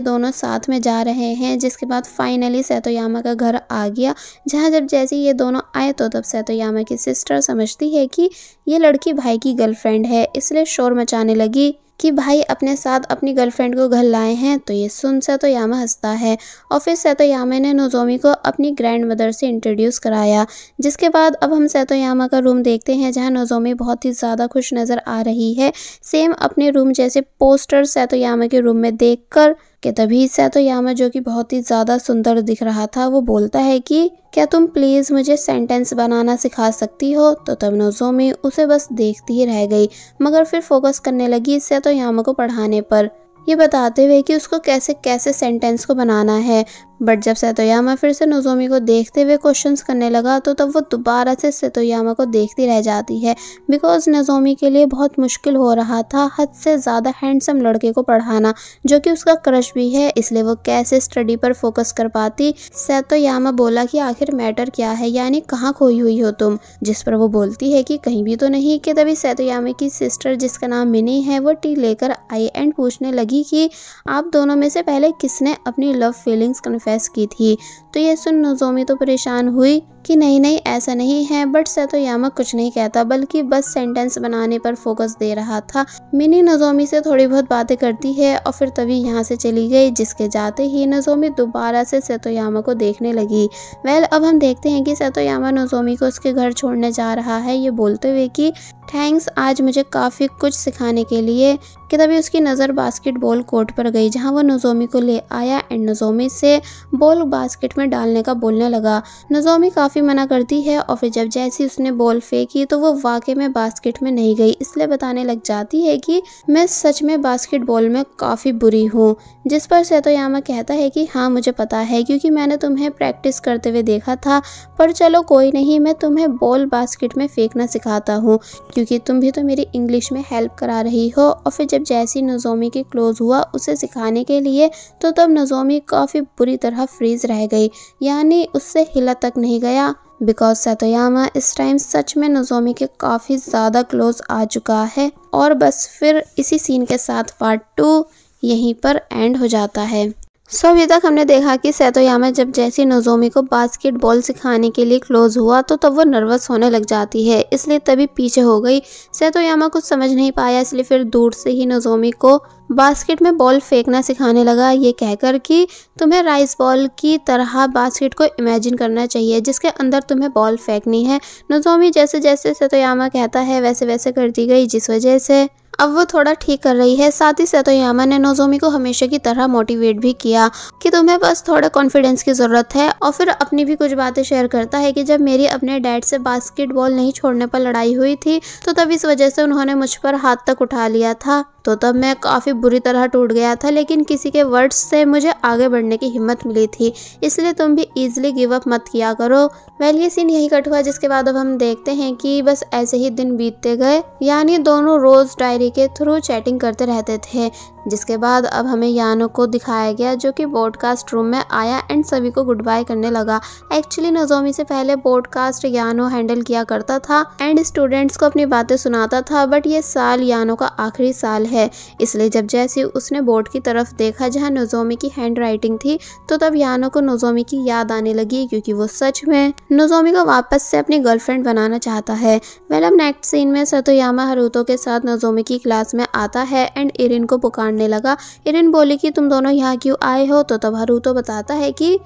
दोनों साथ में जा रहे हैं, जिसके बाद फाइनली सेतोयामा का घर आ गया। जहाँ जब जैसे ये दोनों आए तो तब सेतोयामा की सिस्टर समझती है कि ये लड़की भाई की गर्लफ्रेंड है, इसलिए शोर मचाने लगी कि भाई अपने साथ अपनी गर्लफ्रेंड को घर लाए हैं। तो ये सुन सेतोयामा हंसता है और फिर सेतोयामा ने नोजोमी को अपनी ग्रैंड मदर से इंट्रोड्यूस कराया। जिसके बाद अब हम सेतोयामा का रूम देखते हैं, जहां नोजोमी बहुत ही ज़्यादा खुश नज़र आ रही है, सेम अपने रूम जैसे पोस्टर सेतोयामा के रूम में देखकर। कि तभी सेतोयामा, जो कि बहुत ही ज़्यादा सुंदर दिख रहा था, वो बोलता है कि क्या तुम प्लीज़ मुझे सेंटेंस बनाना सिखा सकती हो। तो तब नोजोमी उसे बस देखती ही रह गई, मगर फिर फोकस करने लगी सेतोयामा को पढ़ाने पर, ये बताते हुए कि उसको कैसे कैसे सेंटेंस को बनाना है। बट जब सेतोयामा फिर से नोजोमी को देखते हुए क्वेश्चंस करने लगा तो तब वो दोबारा से सेतोयामा को देखती रह जाती है, बिकॉज नोजोमी के लिए बहुत मुश्किल हो रहा था हद से ज़्यादा हैंडसम लड़के को पढ़ाना, जो कि उसका क्रश भी है, इसलिए वो कैसे स्टडी पर फोकस कर पाती। सेतोयामा बोला कि आखिर मैटर क्या है, यानी कहाँ खोई हुई हो तुम। जिस पर वो बोलती है कि कहीं भी तो नहीं। कि तभी सेतोयामा की सिस्टर, जिसका नाम मिनी है, वो टी लेकर आई एंड पूछने लगी कि आप दोनों में से पहले किसने अपनी लव फीलिंग्स कन्फेस की थी। तो ये सुन नोजोमी तो परेशान हुई कि नहीं ऐसा नहीं है, बट सेतोयामा कुछ नहीं कहता, बल्कि बस सेंटेंस बनाने पर फोकस दे रहा था। मिनी नोजोमी से थोड़ी बहुत बातें करती है और फिर तभी यहाँ से चली गई, जिसके जाते ही नोजोमी दोबारा से सेतोयामा को देखने लगी। अब हम देखते हैं कि सेतोयामा नोजोमी को उसके घर छोड़ने जा रहा है, ये बोलते हुए कि थैंक्स आज मुझे काफ़ी कुछ सिखाने के लिए। कि तभी उसकी नज़र बास्केटबॉल कोर्ट पर गई, जहां वो नोजोमी को ले आया एंड नोजोमी से बॉल बास्केट में डालने का बोलने लगा। नोजोमी काफ़ी मना करती है और फिर जब जैसी उसने बॉल फेंकी तो वो वाकई में बास्केट में नहीं गई, इसलिए बताने लग जाती है कि मैं सच में बास्केटबॉल में काफ़ी बुरी हूँ। जिस पर सेतोयामा कहता है कि हाँ मुझे पता है, क्योंकि मैंने तुम्हें प्रैक्टिस करते हुए देखा था, पर चलो कोई नहीं, मैं तुम्हें बॉल बास्केट में फेंकना सिखाता हूँ, क्योंकि तुम भी तो मेरी इंग्लिश में हेल्प करा रही हो। और फिर जब जैसी नोजोमी के क्लोज हुआ उसे सिखाने के लिए, तो तब नोजोमी काफ़ी बुरी तरह फ्रीज रह गई, यानी उससे हिला तक नहीं गया, बिकॉज सेतोयामा इस टाइम सच में नोजोमी के काफ़ी ज़्यादा क्लोज आ चुका है। और बस फिर इसी सीन के साथ पार्ट 2 यहीं पर एंड हो जाता है। अभी तक हमने देखा कि सेतोयामा जब जैसी नोजोमी को बास्केटबॉल सिखाने के लिए क्लोज हुआ तो तब वो नर्वस होने लग जाती है, इसलिए तभी पीछे हो गई। सेतोयामा कुछ समझ नहीं पाया, इसलिए फिर दूर से ही नोजोमी को बास्केट में बॉल फेंकना सिखाने लगा, ये कहकर कि तुम्हें राइस बॉल की तरह बास्केट को इमेजिन करना चाहिए, जिसके अंदर तुम्हें बॉल फेंकनी है। नोजोमी जैसे जैसे सेतोयामा कहता है वैसे वैसे करती गई, जिस वजह से अब वो थोड़ा ठीक कर रही है। साथ ही सेतोयामा ने नोजोमी को हमेशा की तरह मोटिवेट भी किया कि तुम्हें बस थोड़ा कॉन्फिडेंस की ज़रूरत है। और फिर अपनी भी कुछ बातें शेयर करता है कि जब मेरी अपने डैड से बास्केटबॉल नहीं छोड़ने पर लड़ाई हुई थी तो तब इस वजह से उन्होंने मुझ पर हाथ तक उठा लिया था, तो तब मैं काफ़ी बुरी तरह टूट गया था, लेकिन किसी के वर्ड्स से मुझे आगे बढ़ने की हिम्मत मिली थी, इसलिए तुम भी ईजिली गिव अप मत किया करो। ये सीन यही कट हुआ, जिसके बाद अब हम देखते हैं कि बस ऐसे ही दिन बीतते गए, यानी दोनों रोज़ डायरी डायरी के थ्रू चैटिंग करते रहते थे। जिसके बाद अब हमें यानो को दिखाया गया जो कि पॉडकास्ट रूम में आया एंड सभी को गुड बाय करने लगा। एक्चुअली नोजोमी से पहले पॉडकास्ट यानो हैंडल किया करता था एंड स्टूडेंट्स को अपनी बातें सुनाता था, बट ये साल यानो का आखिरी साल है। इसलिए जब जैसे उसने बोर्ड की तरफ देखा जहाँ नोजोमी की हैंड राइटिंग थी, तो तब यानो को नोजोमी की याद आने लगी, क्योंकि वो सच में नोजोमी को वापस से अपनी गर्लफ्रेंड बनाना चाहता है। वेल अब नेक्स्ट सीन में सतोयामा हारुतो के साथ नोजोमी की क्लास में आता है एंड इरिन को पुकारने लगा। इरिन बोली कि तुम दोनों यहाँ क्यों आए हो, तो तब हारुतो बताता है कि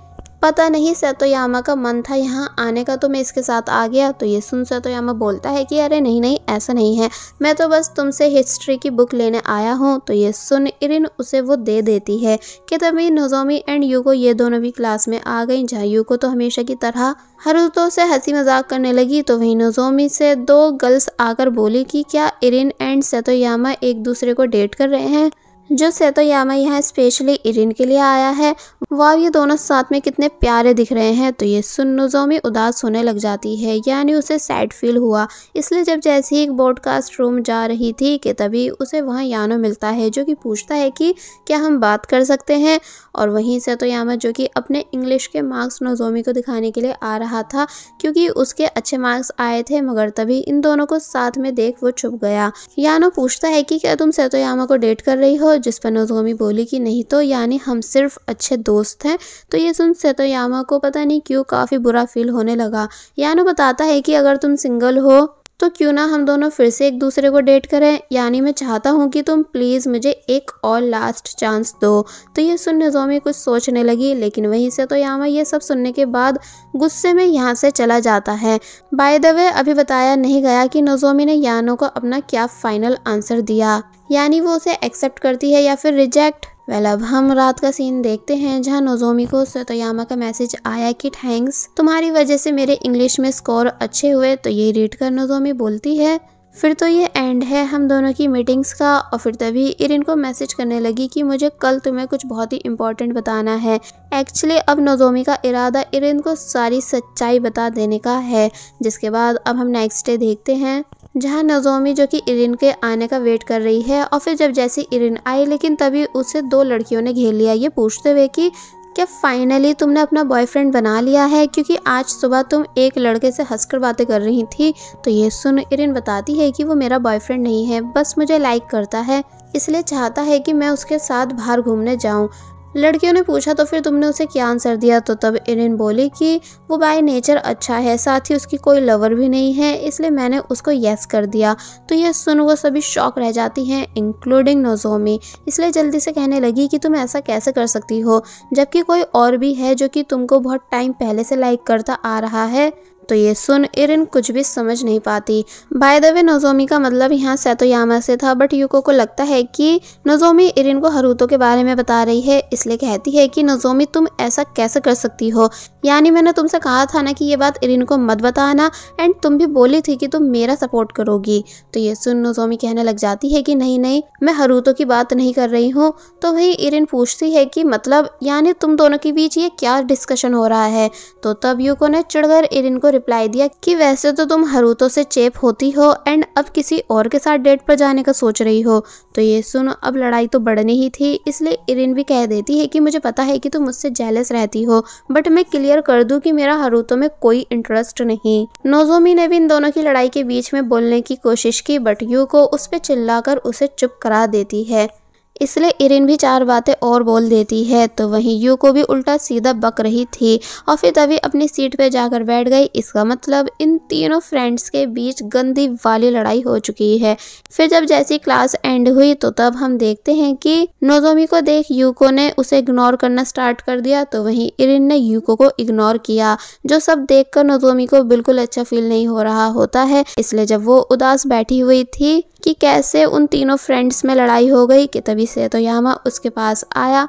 पता नहीं सतोयामा का मन था यहाँ आने का तो मैं इसके साथ आ गया। तो ये सुन सतोयामा बोलता है कि अरे नहीं नहीं ऐसा नहीं है, मैं तो बस तुमसे हिस्ट्री की बुक लेने आया हूँ। तो ये सुन इरिन उसे वो दे देती है कि तभी नोजोमी एंड यूको ये दोनों भी क्लास में आ गई, जहाँ यूको तो हमेशा की तरह हारुतो से हंसी मजाक करने लगी। तो वहीं नोजोमी से दो गर्ल्स आकर बोली कि क्या इरिन एंड सतोयामा एक दूसरे को डेट कर रहे हैं। जो सतोयामा यहाँ स्पेशली इरिन के लिए आया है, वाह ये दोनों साथ में कितने प्यारे दिख रहे हैं। तो ये सुन नोजोमी उदास होने लग जाती है, यानी उसे सैड फील हुआ। इसलिए जब जैसे ही एक ब्रॉडकास्ट रूम जा रही थी कि तभी उसे वहाँ यानो मिलता है, जो कि पूछता है कि क्या हम बात कर सकते हैं। और वहीं सतोयामा जो कि अपने इंग्लिश के मार्क्स नोजोमी को दिखाने के लिए आ रहा था, क्योंकि उसके अच्छे मार्क्स आए थे, मगर तभी इन दोनों को साथ में देख वो चुप गया। यानो पूछता है कि क्या तुम सतोयामा को डेट कर रही हो, जिस पर नोजोमी बोली कि नहीं तो, यानी हम सिर्फ अच्छे दोस्त हैं। तो ये सुन सतोयामा को पता नहीं क्यों काफी बुरा फील होने लगा। यानो बताता है कि अगर तुम सिंगल हो तो क्यों ना हम दोनों फिर से एक दूसरे को डेट करें, यानी मैं चाहता हूँ कि तुम प्लीज मुझे एक और लास्ट चांस दो। तो ये सुन नोजोमी कुछ सोचने लगी, लेकिन वहीं से तो यामा ये सब सुनने के बाद गुस्से में यहाँ से चला जाता है। बाय द वे अभी बताया नहीं गया कि नोजोमी ने यानो को अपना क्या फाइनल आंसर दिया, यानी वो उसे एक्सेप्ट करती है या फिर रिजेक्ट। वेल अब हम रात का सीन देखते हैं, जहाँ नोजोमी को सतोयामा का मैसेज आया कि थैंक्स, तुम्हारी वजह से मेरे इंग्लिश में स्कोर अच्छे हुए। तो ये रीड कर नोजोमी बोलती है फिर तो ये एंड है हम दोनों की मीटिंग्स का। और फिर तभी इरिन को मैसेज करने लगी कि मुझे कल तुम्हें कुछ बहुत ही इंपॉर्टेंट बताना है। एक्चुअली अब नोजोमी का इरादा इरिन को सारी सच्चाई बता देने का है। जिसके बाद अब हम नेक्स्ट डे देखते हैं, जहाँ नोजोमी जो कि इरिन के आने का वेट कर रही है। और फिर जब जैसे इरिन आई, लेकिन तभी उसे दो लड़कियों ने घेर लिया, ये पूछते हुए कि क्या फाइनली तुमने अपना बॉयफ्रेंड बना लिया है, क्योंकि आज सुबह तुम एक लड़के से हंसकर बातें कर रही थी। तो ये सुन इरिन बताती है कि वो मेरा बॉयफ्रेंड नहीं है, बस मुझे लाइक करता है, इसलिए चाहता है कि मैं उसके साथ बाहर घूमने जाऊं। लड़कियों ने पूछा तो फिर तुमने उसे क्या आंसर दिया। तो तब इरिन बोली कि वो बाय नेचर अच्छा है, साथ ही उसकी कोई लवर भी नहीं है, इसलिए मैंने उसको यस कर दिया। तो ये सुन वो सभी शॉक रह जाती हैं, इंक्लूडिंग नोजोमी। इसलिए जल्दी से कहने लगी कि तुम ऐसा कैसे कर सकती हो, जबकि कोई और भी है जो कि तुमको बहुत टाइम पहले से लाइक करता आ रहा है। तो ये सुन इरिन कुछ भी समझ नहीं पाती। बाय द वे नोजोमी का मतलब यहाँ सतोयामा से था, बट यूको को लगता है कि नोजोमी इरिन को हारुतो के बारे में बता रही है, इसलिए कहती है कि नोजोमी तुम ऐसा कैसे कर सकती हो, यानी मैंने तुमसे कहा था ना कि ये बात इरिन को मत बताना, एंड तुम भी बोली थी कि तुम मेरा सपोर्ट करोगी। तो ये सुन नोजोमी कहने लग जाती है कि नहीं नहीं मैं हारुतो की बात नहीं कर रही हूँ। तो वही इरिन पूछती है कि मतलब यानी तुम दोनों के बीच ये क्या डिस्कशन हो रहा है। तो तब यूको ने चिढ़कर इरिन को रिप्लाई दिया कि वैसे तो तुम हारुतो से चेप होती हो एंड अब किसी और के साथ डेट पर जाने का सोच रही हो। तो ये सुन अब लड़ाई तो बढ़नी ही थी, इसलिए इरिन भी कह देती है कि मुझे पता है कि तुम मुझसे जेलस रहती हो, बट मैं क्लियर कर दूं कि मेरा हारुतो में कोई इंटरेस्ट नहीं। नोजोमी ने भी इन दोनों की लड़ाई के बीच में बोलने की कोशिश की, बट यूको उस पे चिल्लाकर उसे चुप करा देती है, इसलिए इरिन भी चार बातें और बोल देती है। तो वहीं यूको भी उल्टा सीधा बक रही थी और फिर तभी अपनी सीट पे जाकर बैठ गई। इसका मतलब इन तीनों फ्रेंड्स के बीच गंदी वाली लड़ाई हो चुकी है। फिर जब जैसी क्लास एंड हुई तो तब हम देखते हैं कि नोजोमी को देख यूको ने उसे इग्नोर करना स्टार्ट कर दिया। तो वहीं इरिन ने यूको को इग्नोर किया, जो सब देखकर नोजोमी को बिल्कुल अच्छा फील नहीं हो रहा होता है। इसलिए जब वो उदास बैठी हुई थी कि कैसे उन तीनों फ्रेंड्स में लड़ाई हो गई, कि तभी सतोयामा उसके पास आया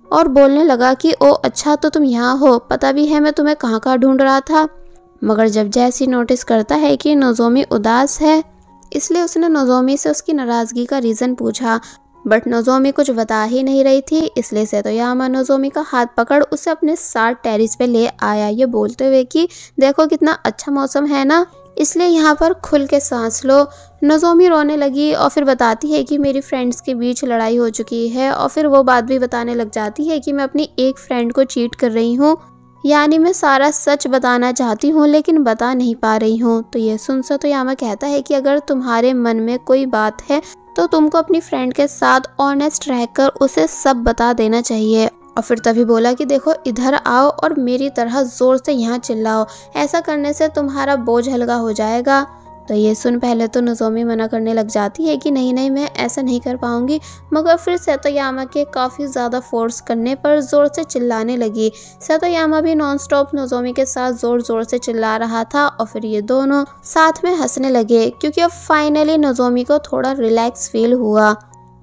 और बोलने लगा कि ओ अच्छा तो तुम यहाँ हो, पता भी है मैं तुम्हें कहाँ कहाँ ढूंढ रहा था। मगर जब जैसी नोटिस करता है कि नोजोमी उदास है, इसलिए उसने नोजोमी से उसकी नाराजगी का रीज़न पूछा, बट नोजोमी कुछ बता ही नहीं रही थी। इसलिए सतोयामा नोजोमी का हाथ पकड़ उसे अपने साथ टेरिस पे ले आया, ये बोलते हुए कि देखो कितना अच्छा मौसम है ना, इसलिए यहाँ पर खुल के सांस लो। नोज़ोमी रोने लगी और फिर बताती है कि मेरी फ्रेंड्स के बीच लड़ाई हो चुकी है और फिर वो बात भी बताने लग जाती है कि मैं अपनी एक फ्रेंड को चीट कर रही हूँ, यानी मैं सारा सच बताना चाहती हूँ लेकिन बता नहीं पा रही हूँ। तो ये सुन सतोयामा कहता है कि अगर तुम्हारे मन में कोई बात है तो तुमको अपनी फ्रेंड के साथ ऑनेस्ट रहकर उसे सब बता देना चाहिए। और फिर तभी बोला कि देखो इधर आओ और मेरी तरह जोर से यहाँ चिल्लाओ, ऐसा करने से तुम्हारा बोझ हल्का हो जाएगा। तो ये सुन पहले तो नोज़ोमी मना करने लग जाती है कि नहीं नहीं मैं ऐसा नहीं कर पाऊंगी, मगर फिर सतोयामा के काफ़ी ज़्यादा फोर्स करने पर ज़ोर से चिल्लाने लगी। सतोयामा भी नॉन स्टॉप नोज़ोमी के साथ ज़ोर ज़ोर से चिल्ला रहा था और फिर ये दोनों साथ में हंसने लगे क्योंकि अब फाइनली नोज़ोमी को थोड़ा रिलैक्स फील हुआ।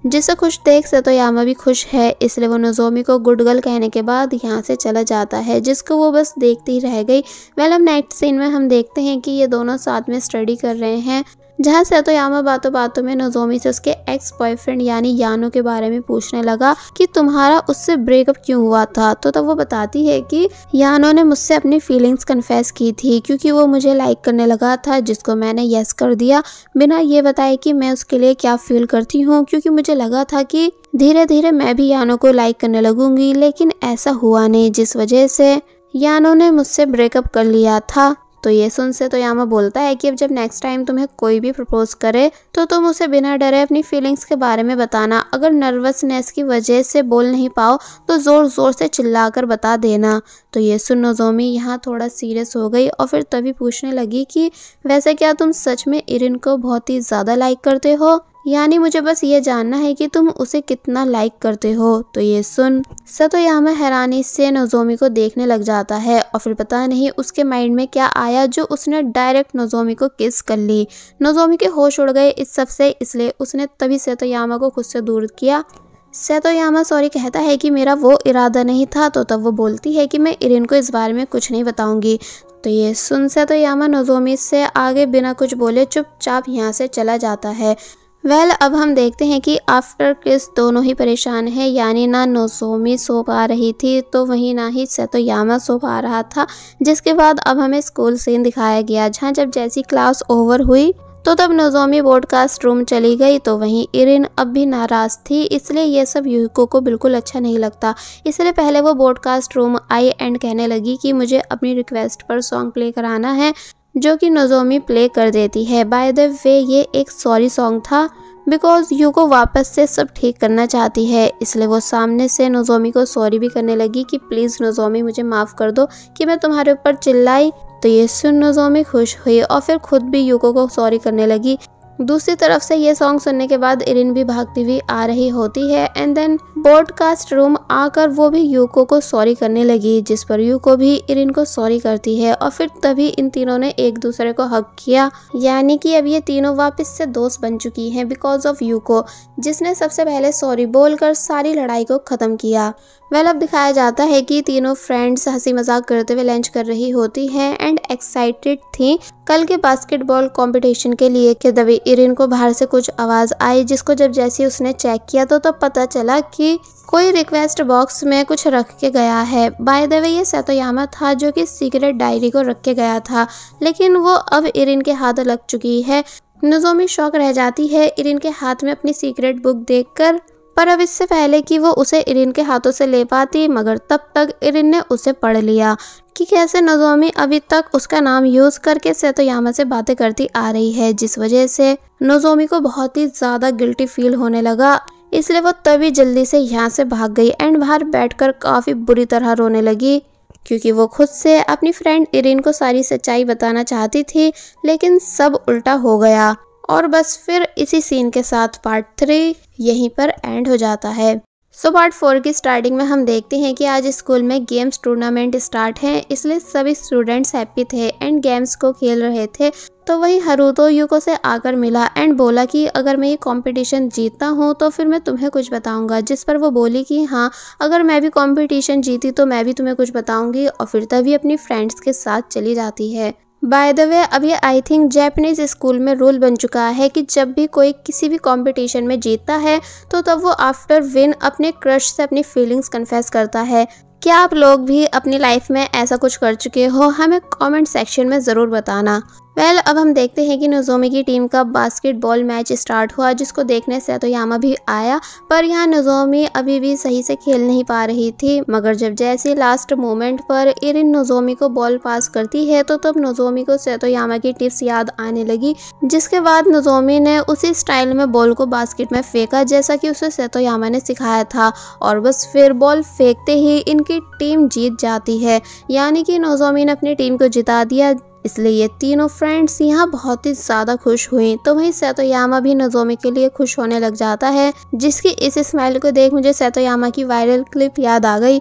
जिसे खुश देख सतोयामा भी खुश है, इसलिए वो नोज़ोमी को गुड गर्ल कहने के बाद यहाँ से चला जाता है, जिसको वो बस देखती ही रह गई। अब नेक्स्ट सीन में हम देखते हैं कि ये दोनों साथ में स्टडी कर रहे हैं, जहाँ सतोयामा बातों बातों में नोज़ोमी से उसके एक्स बॉयफ्रेंड यानी यानो के बारे में पूछने लगा कि तुम्हारा उससे ब्रेकअप क्यों हुआ था। तो तब वो बताती है कि यानो ने मुझसे अपनी फीलिंग्स कन्फेस की थी क्योंकि वो मुझे लाइक करने लगा था, जिसको मैंने यस कर दिया बिना ये बताए कि मैं उसके लिए क्या फील करती हूँ, क्योंकि मुझे लगा था कि धीरे धीरे मैं भी यानो को लाइक करने लगूंगी, लेकिन ऐसा हुआ नहीं, जिस वजह से यानो ने मुझसे ब्रेकअप कर लिया था। तो ये सुन सतोयामा बोलता है कि अब जब नेक्स्ट टाइम तुम्हें कोई भी प्रपोज करे तो तुम उसे बिना डरे अपनी फीलिंग्स के बारे में बताना। अगर नर्वसनेस की वजह से बोल नहीं पाओ तो जोर जोर से चिल्लाकर बता देना। तो ये सुन नोज़ोमी यहाँ थोड़ा सीरियस हो गई और फिर तभी पूछने लगी कि वैसे क्या तुम सच में इरिन को बहुत ही ज़्यादा लाइक करते हो, यानी मुझे बस ये जानना है कि तुम उसे कितना लाइक करते हो। तो ये सुन सतोयामा हैरानी से नोज़ोमी को देखने लग जाता है और फिर पता नहीं उसके माइंड में क्या आया जो उसने डायरेक्ट नोज़ोमी को किस कर ली। नोज़ोमी के होश उड़ गए इस सब से, इसलिए उसने तभी सतोयामा को खुद से दूर किया। सतोयामा सॉरी कहता है कि मेरा वो इरादा नहीं था। तो तब वो बोलती है कि मैं इरिन को इस बारे में कुछ नहीं बताऊंगी। तो ये सुन सतोयामा नोज़ोमी से आगे बिना कुछ बोले चुपचाप यहाँ से चला जाता है। अब हम देखते हैं कि आफ्टर किस दोनों ही परेशान है, यानी ना नोज़ोमी सो पा रही थी तो वहीं ना ही सतोयामा सो पा रहा था। जिसके बाद अब हमें स्कूल सीन दिखाया गया, जहाँ जब जैसी क्लास ओवर हुई तो तब नोज़ोमी ब्रॉडकास्ट रूम चली गई, तो वहीं इरिन अब भी नाराज़ थी, इसलिए ये सब यूको को बिल्कुल अच्छा नहीं लगता। इसलिए पहले वो ब्रॉडकास्ट रूम आई एंड कहने लगी कि मुझे अपनी रिक्वेस्ट पर सॉन्ग प्ले कराना है, जो कि नोज़ोमी प्ले कर देती है। बाय द वे ये एक सॉरी सॉन्ग था बिकॉज यूको वापस से सब ठीक करना चाहती है, इसलिए वो सामने से नोज़ोमी को सॉरी भी करने लगी कि प्लीज़ नोज़ोमी मुझे माफ़ कर दो कि मैं तुम्हारे ऊपर चिल्लाई। तो ये सुन नोज़ोमी खुश हुई और फिर खुद भी यूको को सॉरी करने लगी। दूसरी तरफ से ये सॉन्ग सुनने के बाद इरिन भी भागती हुई आ रही होती है एंड देन ब्रॉडकास्ट रूम आकर वो भी यूको को सॉरी करने लगी, जिस पर यूको भी इरिन को सॉरी करती है और फिर तभी इन तीनों ने एक दूसरे को हग किया, यानी कि अब ये तीनों वापस से दोस्त बन चुकी हैं बिकॉज ऑफ यूको, जिसने सबसे पहले सॉरी बोलकर सारी लड़ाई को खत्म किया। अब दिखाया जाता है कि तीनों फ्रेंड्स हंसी मजाक करते हुए लंच कर रही होती हैं एंड एक्साइटेड थी कल के बास्केटबॉल कंपटीशन के लिए कि तभी इरिन को बाहर से कुछ आवाज आई, जिसको जब जैसे उसने चेक किया तो तब पता चला कि कोई रिक्वेस्ट बॉक्स में कुछ रख के गया है। बाय द वे ये सतोयामा था जो कि सीक्रेट डायरी को रख के गया था, लेकिन वो अब इरिन के हाथ लग चुकी है। नोज़ोमी शॉक रह जाती है इरिन के हाथ में अपनी सीक्रेट बुक देखकर, पर अब इससे पहले कि वो उसे इरिन के हाथों से ले पाती, मगर तब तक इरिन ने उसे पढ़ लिया कि कैसे नोज़ोमी अभी तक उसका नाम यूज करके सतोयामा से बातें करती आ रही है, जिस वजह से नोज़ोमी को बहुत ही ज्यादा गिल्टी फील होने लगा। इसलिए वो तभी जल्दी से यहाँ से भाग गई एंड बाहर बैठकर काफी बुरी तरह रोने लगी, क्योंकि वो खुद से अपनी फ्रेंड इरिन को सारी सच्चाई बताना चाहती थी, लेकिन सब उल्टा हो गया। और बस फिर इसी सीन के साथ पार्ट 3 यहीं पर एंड हो जाता है। पार्ट 4 की स्टार्टिंग में हम देखते हैं कि आज स्कूल में गेम्स टूर्नामेंट स्टार्ट है, इसलिए सभी स्टूडेंट्स हैप्पी थे एंड गेम्स को खेल रहे थे। तो वही हरुतो यूको से आकर मिला एंड बोला कि अगर मैं ये कंपटीशन जीतता हूँ तो फिर मैं तुम्हें कुछ बताऊंगा, जिस पर वो बोली कि हाँ अगर मैं भी कंपटीशन जीती तो मैं भी तुम्हें कुछ बताऊंगी, और फिर तभी अपनी फ्रेंड्स के साथ चली जाती है। बाय द वे अब ये आई थिंक जापानीज स्कूल में रूल बन चुका है कि जब भी कोई किसी भी कंपटीशन में जीतता है तो तब वो आफ्टर विन अपने क्रश से अपनी फीलिंग्स कन्फेस करता है। क्या आप लोग भी अपनी लाइफ में ऐसा कुछ कर चुके हो? हमें कमेंट सेक्शन में ज़रूर बताना। अब हम देखते हैं कि नोज़ोमी की टीम का बास्केटबॉल मैच स्टार्ट हुआ, जिसको देखने सैतोयामा भी आया। पर यहाँ नोज़ोमी अभी भी सही से खेल नहीं पा रही थी, मगर जब जैसे लास्ट मोमेंट पर इरिन नोज़ोमी को बॉल पास करती है तो तब नोज़ोमी को सैतोयामा की टिप्स याद आने लगी, जिसके बाद नोज़ोमी ने उसी स्टाइल में बॉल को बास्केट में फेंका जैसा कि उसे सैतोयामा ने सिखाया था, और बस फिर बॉल फेंकते ही इनकी टीम जीत जाती है। यानी कि नोज़ोमी ने अपनी टीम को जिता दिया, इसलिए ये तीनों फ्रेंड्स यहाँ बहुत ही ज़्यादा खुश हुई। तो वहीं सैतोयामा भी नोज़ोमी के लिए खुश होने लग जाता है, जिसकी इस स्माइल को देख मुझे सैतोयामा की वायरल क्लिप याद आ गई।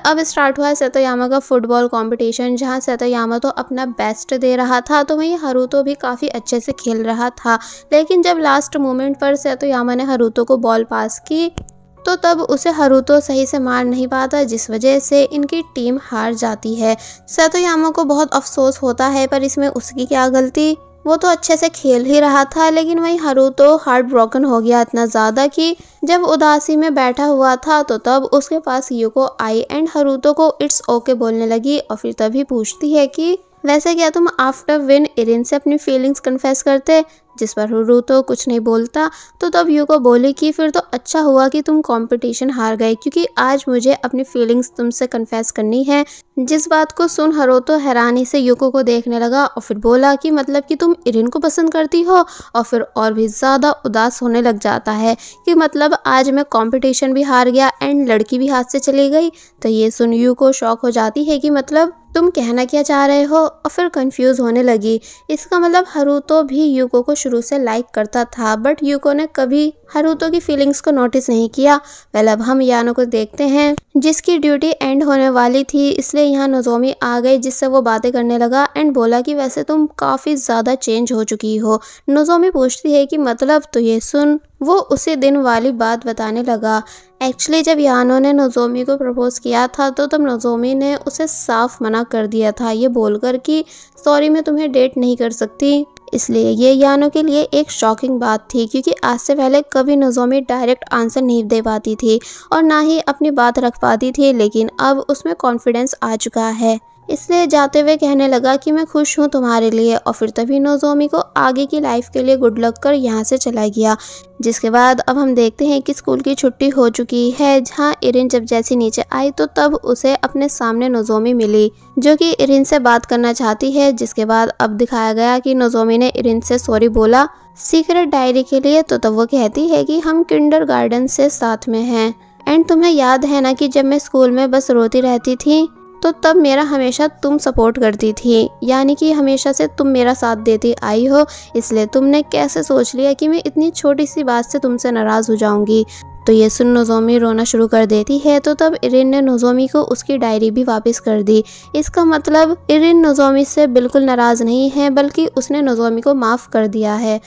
अब स्टार्ट हुआ सैतोयामा का फुटबॉल कंपटीशन, जहाँ सैतोयामा तो अपना बेस्ट दे रहा था, तो वहीं हारुतो भी काफ़ी अच्छे से खेल रहा था। लेकिन जब लास्ट मोमेंट पर सैतोयामा ने हारुतो को बॉल पास की तो तब उसे हारुतो सही से मार नहीं पाता, जिस वजह से इनकी टीम हार जाती है। सैतोयामा को बहुत अफसोस होता है, पर इसमें उसकी क्या गलती, वो तो अच्छे से खेल ही रहा था। लेकिन वहीं हारुतो हार्ट ब्रोकन हो गया इतना ज़्यादा कि जब उदासी में बैठा हुआ था तो तब उसके पास युको आई एंड हारुतो को इट्स ओके बोलने लगी, और फिर तभी पूछती है कि वैसे क्या तुम आफ्टर विन इरिन से अपनी फीलिंग्स कन्फेस करते, जिस पर हारुतो कुछ नहीं बोलता। तो तब युको बोली कि फिर तो अच्छा हुआ कि तुम कंपटीशन हार गए, क्योंकि आज मुझे अपनी फीलिंग्स तुमसे कन्फेस करनी है। जिस बात को सुन हारुतो हैरानी से युको को देखने लगा और फिर बोला कि मतलब कि तुम इरिन को पसंद करती हो, और फिर और भी ज़्यादा उदास होने लग जाता है कि मतलब आज मैं कंपटीशन भी हार गया एंड लड़की भी हाथ से चली गई। तो ये सुन युको शॉक हो जाती है कि मतलब तुम कहना क्या चाह रहे हो, और फिर कंफ्यूज होने लगी। इसका मतलब हारुतो भी युको को शुरू से लाइक करता था, बट युको ने कभी हारुतो की फीलिंग्स को नोटिस नहीं किया। अब हम यानो को देखते हैं, जिसकी ड्यूटी एंड होने वाली थी, इसलिए यहाँ नोज़ोमी आ गई, जिससे वो बातें करने लगा एंड बोला कि वैसे तुम काफ़ी ज़्यादा चेंज हो चुकी हो। नोज़ोमी पूछती है कि मतलब, तो ये सुन वो उसी दिन वाली बात बताने लगा। एक्चुअली जब यानो ने नोज़ोमी को प्रपोज किया था तो तब नोज़ोमी ने उसे साफ मना कर दिया था, ये बोलकर कि सॉरी मैं तुम्हें डेट नहीं कर सकती। इसलिए ये यानो के लिए एक शॉकिंग बात थी, क्योंकि आज से पहले कभी नोज़ोमी डायरेक्ट आंसर नहीं दे पाती थी और ना ही अपनी बात रख पाती थी, लेकिन अब उसमें कॉन्फिडेंस आ चुका है। इसलिए जाते हुए कहने लगा कि मैं खुश हूँ तुम्हारे लिए, और फिर तभी नोज़ोमी को आगे की लाइफ के लिए गुड लक कर यहाँ से चला गया। जिसके बाद अब हम देखते हैं कि स्कूल की छुट्टी हो चुकी है, जहाँ इरिन जब जैसी नीचे आई तो तब उसे अपने सामने नोज़ोमी मिली, जो कि इरिन से बात करना चाहती है। जिसके बाद अब दिखाया गया कि नोज़ोमी ने इरिन से सॉरी बोला सीक्रेट डायरी के लिए। तो तब वो कहती है कि हम किंडरगार्टन से साथ में हैं, एंड तुम्हें याद है ना कि जब मैं स्कूल में बस रोती रहती थी तो तब मेरा हमेशा तुम सपोर्ट करती थी, यानी कि हमेशा से तुम मेरा साथ देती आई हो, इसलिए तुमने कैसे सोच लिया कि मैं इतनी छोटी सी बात से तुमसे नाराज़ हो जाऊंगी। तो ये सुन नोज़ोमी रोना शुरू कर देती है। तो तब इरिन ने नोज़ोमी को उसकी डायरी भी वापस कर दी। इसका मतलब इरिन नोज़ोमी से बिल्कुल नाराज़ नहीं है, बल्कि उसने नोज़ोमी को माफ़ कर दिया है।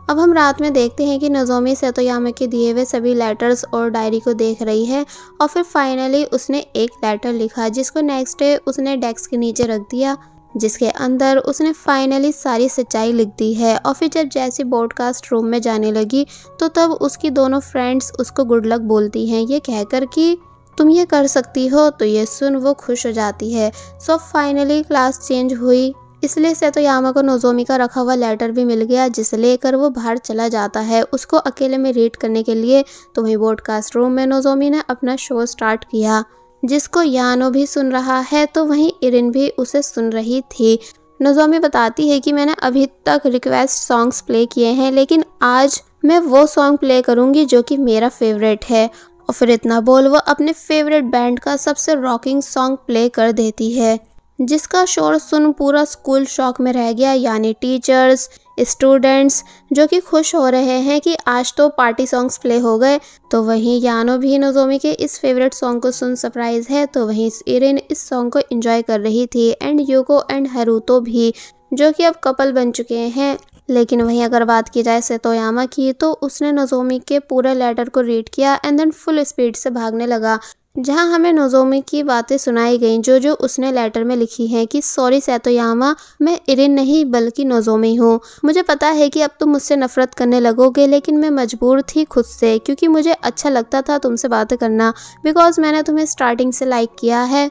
अब हम रात में देखते हैं कि नोज़ोमी सैतोयामा के दिए हुए सभी लेटर्स और डायरी को देख रही है, और फिर फाइनली उसने एक लेटर लिखा, जिसको नेक्स्ट डे उसने डेस्क के नीचे रख दिया, जिसके अंदर उसने फाइनली सारी सच्चाई लिख दी है। और फिर जब जैसी ब्रॉडकास्ट रूम में जाने लगी तो तब उसकी दोनों फ्रेंड्स उसको गुड लक बोलती हैं, ये कहकर कि तुम ये कर सकती हो। तो ये सुन वो खुश हो जाती है। सो फाइनली क्लास चेंज हुई, इसलिए सैतोयामा को नोज़ोमी का रखा हुआ लेटर भी मिल गया, जिसे लेकर वो बाहर चला जाता है उसको अकेले में रीड करने के लिए। तो वहीं ब्रॉडकास्ट रूम में नोज़ोमी ने अपना शो स्टार्ट किया, जिसको यानो भी सुन रहा है, तो वहीं इरिन भी उसे सुन रही थी। नोज़ोमी बताती है कि मैंने अभी तक रिक्वेस्ट सॉन्ग्स प्ले किए हैं, लेकिन आज मैं वो सॉन्ग प्ले करूँगी जो कि मेरा फेवरेट है। और फिर इतना बोल वो अपने फेवरेट बैंड का सबसे रॉकिंग सॉन्ग प्ले कर देती है, जिसका शोर सुन पूरा स्कूल शॉक में रह गया, यानी टीचर्स, स्टूडेंट्स, जो कि खुश हो रहे हैं कि आज तो पार्टी सॉन्ग्स प्ले हो गए। तो वहीं यानो भी नोज़ोमी के इस फेवरेट सॉन्ग को सुन सरप्राइज है। तो वहीं इरिन इस सॉन्ग को एंजॉय कर रही थी, एंड युको एंड हारुतो भी, जो कि अब कपल बन चुके हैं। लेकिन वहीं अगर बात की जाए सैतोयामा की, तो उसने नोज़ोमी के पूरे लेटर को रीड किया एंड देन फुल स्पीड से भागने लगा, जहां हमें नोज़ोमी की बातें सुनाई गईं जो जो उसने लेटर में लिखी हैं कि सॉरी सैतोयामा, मैं इरिन नहीं बल्कि नोज़ोमी हूँ। मुझे पता है कि अब तुम मुझसे नफरत करने लगोगे, लेकिन मैं मजबूर थी खुद से, क्योंकि मुझे अच्छा लगता था तुमसे बातें करना, बिकॉज मैंने तुम्हें स्टार्टिंग से लाइक किया है।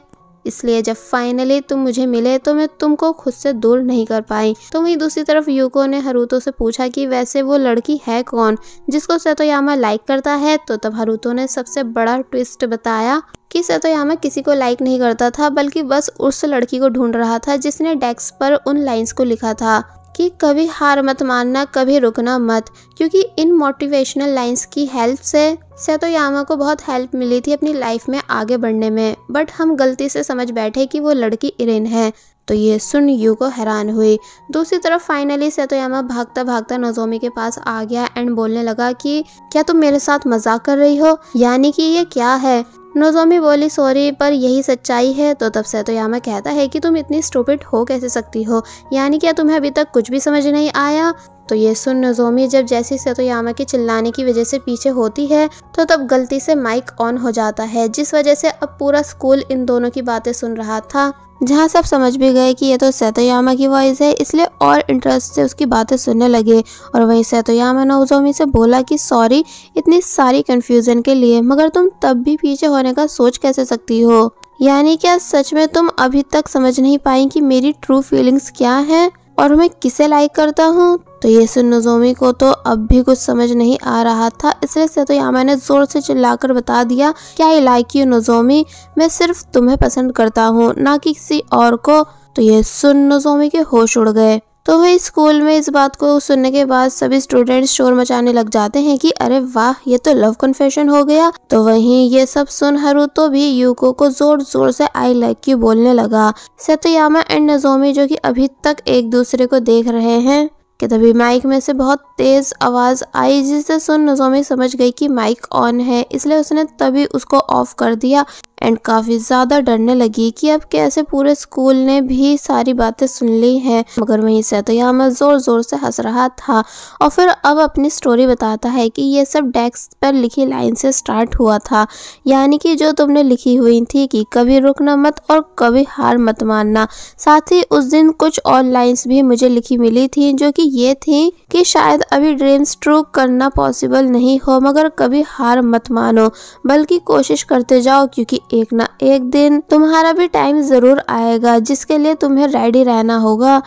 इसलिए जब फाइनली तुम मुझे मिले तो मैं तुमको खुद से दूर नहीं कर पाई। तो वहीं दूसरी तरफ यूको ने हारुतो से पूछा कि वैसे वो लड़की है कौन जिसको सतोयामा लाइक करता है। तो तब हारुतो ने सबसे बड़ा ट्विस्ट बताया कि सतोयामा किसी को लाइक नहीं करता था, बल्कि बस उस लड़की को ढूंढ रहा था जिसने डेस्क पर उन लाइंस को लिखा था कि कभी हार मत मानना, कभी रुकना मत। क्योंकि इन मोटिवेशनल लाइंस की हेल्प से सतोयामा को बहुत हेल्प मिली थी अपनी लाइफ में आगे बढ़ने में, बट हम गलती से समझ बैठे कि वो लड़की इरिन है। तो ये सुन यूको हैरान हुई। दूसरी तरफ फाइनली सतोयामा भागता भागता नोजोमी के पास आ गया एंड बोलने लगा कि क्या तुम मेरे साथ मजाक कर रही हो, यानी कि ये क्या है। नोजोमी बोली सॉरी पर यही सच्चाई है। तो तब सतोयामा कहता है कि तुम इतनी स्टूपिड हो कैसे सकती हो, यानी क्या तुम्हें अभी तक कुछ भी समझ नहीं आया। तो ये सुन नोजोमी जब जैसे सतोयामा के चिल्लाने की वजह से पीछे होती है तो तब गलती से माइक ऑन हो जाता है, जिस वजह से अब पूरा स्कूल इन दोनों की बातें सुन रहा था। जहाँ सब समझ भी गए कि ये तो सतोयामा की वॉइस है, इसलिए और इंटरेस्ट से उसकी बातें सुनने लगे। और वहीं सतोयामा नोजोमी से बोला कि सॉरी इतनी सारी कंफ्यूजन के लिए, मगर तुम तब भी पीछे होने का सोच कैसे सकती हो, यानी क्या सच में तुम अभी तक समझ नहीं पाई कि मेरी ट्रू फीलिंग्स क्या है और मैं किसे लाइक करता हूँ। तो ये सुन नोजोमी को तो अब भी कुछ समझ नहीं आ रहा था, इसलिए सतोयामा ने जोर से चिल्लाकर बता दिया कि आई लाइक यू नोजोमी, मैं सिर्फ तुम्हें पसंद करता हूँ ना कि किसी और को। तो ये सुन नोजोमी के होश उड़ गए। तो वही स्कूल में इस बात को सुनने के बाद सभी स्टूडेंट्स शोर मचाने लग जाते हैं कि अरे वाह ये तो लव कन्फेशन हो गया। तो वहीं ये सब सुन हारुतो भी यूको को जोर जोर से आई लाइक यू बोलने लगा। सतोयामा एंड नोजोमी जो कि अभी तक एक दूसरे को देख रहे हैं कि तभी माइक में से बहुत तेज आवाज आई, जिसे सुन नोजोमी समझ गई कि माइक ऑन है, इसलिए उसने तभी उसको ऑफ कर दिया एंड काफी ज्यादा डरने लगी कि अब कैसे पूरे स्कूल ने भी सारी बातें सुन ली हैं। मगर वहीं सतोयामा जोर जोर से हंस रहा था और फिर अब अपनी स्टोरी बताता है कि ये सब डेस्क पर लिखी लाइन से स्टार्ट हुआ था, यानी कि जो तुमने लिखी हुई थी कि कभी रुकना मत और कभी हार मत मानना। साथ ही उस दिन कुछ और लाइन्स भी मुझे लिखी मिली थी जो कि ये थी कि शायद अभी ड्रीम्स ट्रू करना पॉसिबल नहीं हो, मगर कभी हार मत मानो, बल्कि कोशिश करते जाओ, क्योंकि एक ना एक दिन तुम्हारा भी टाइम जरूर आएगा जिसके लिए तुम्हें रेडी रहना होगा।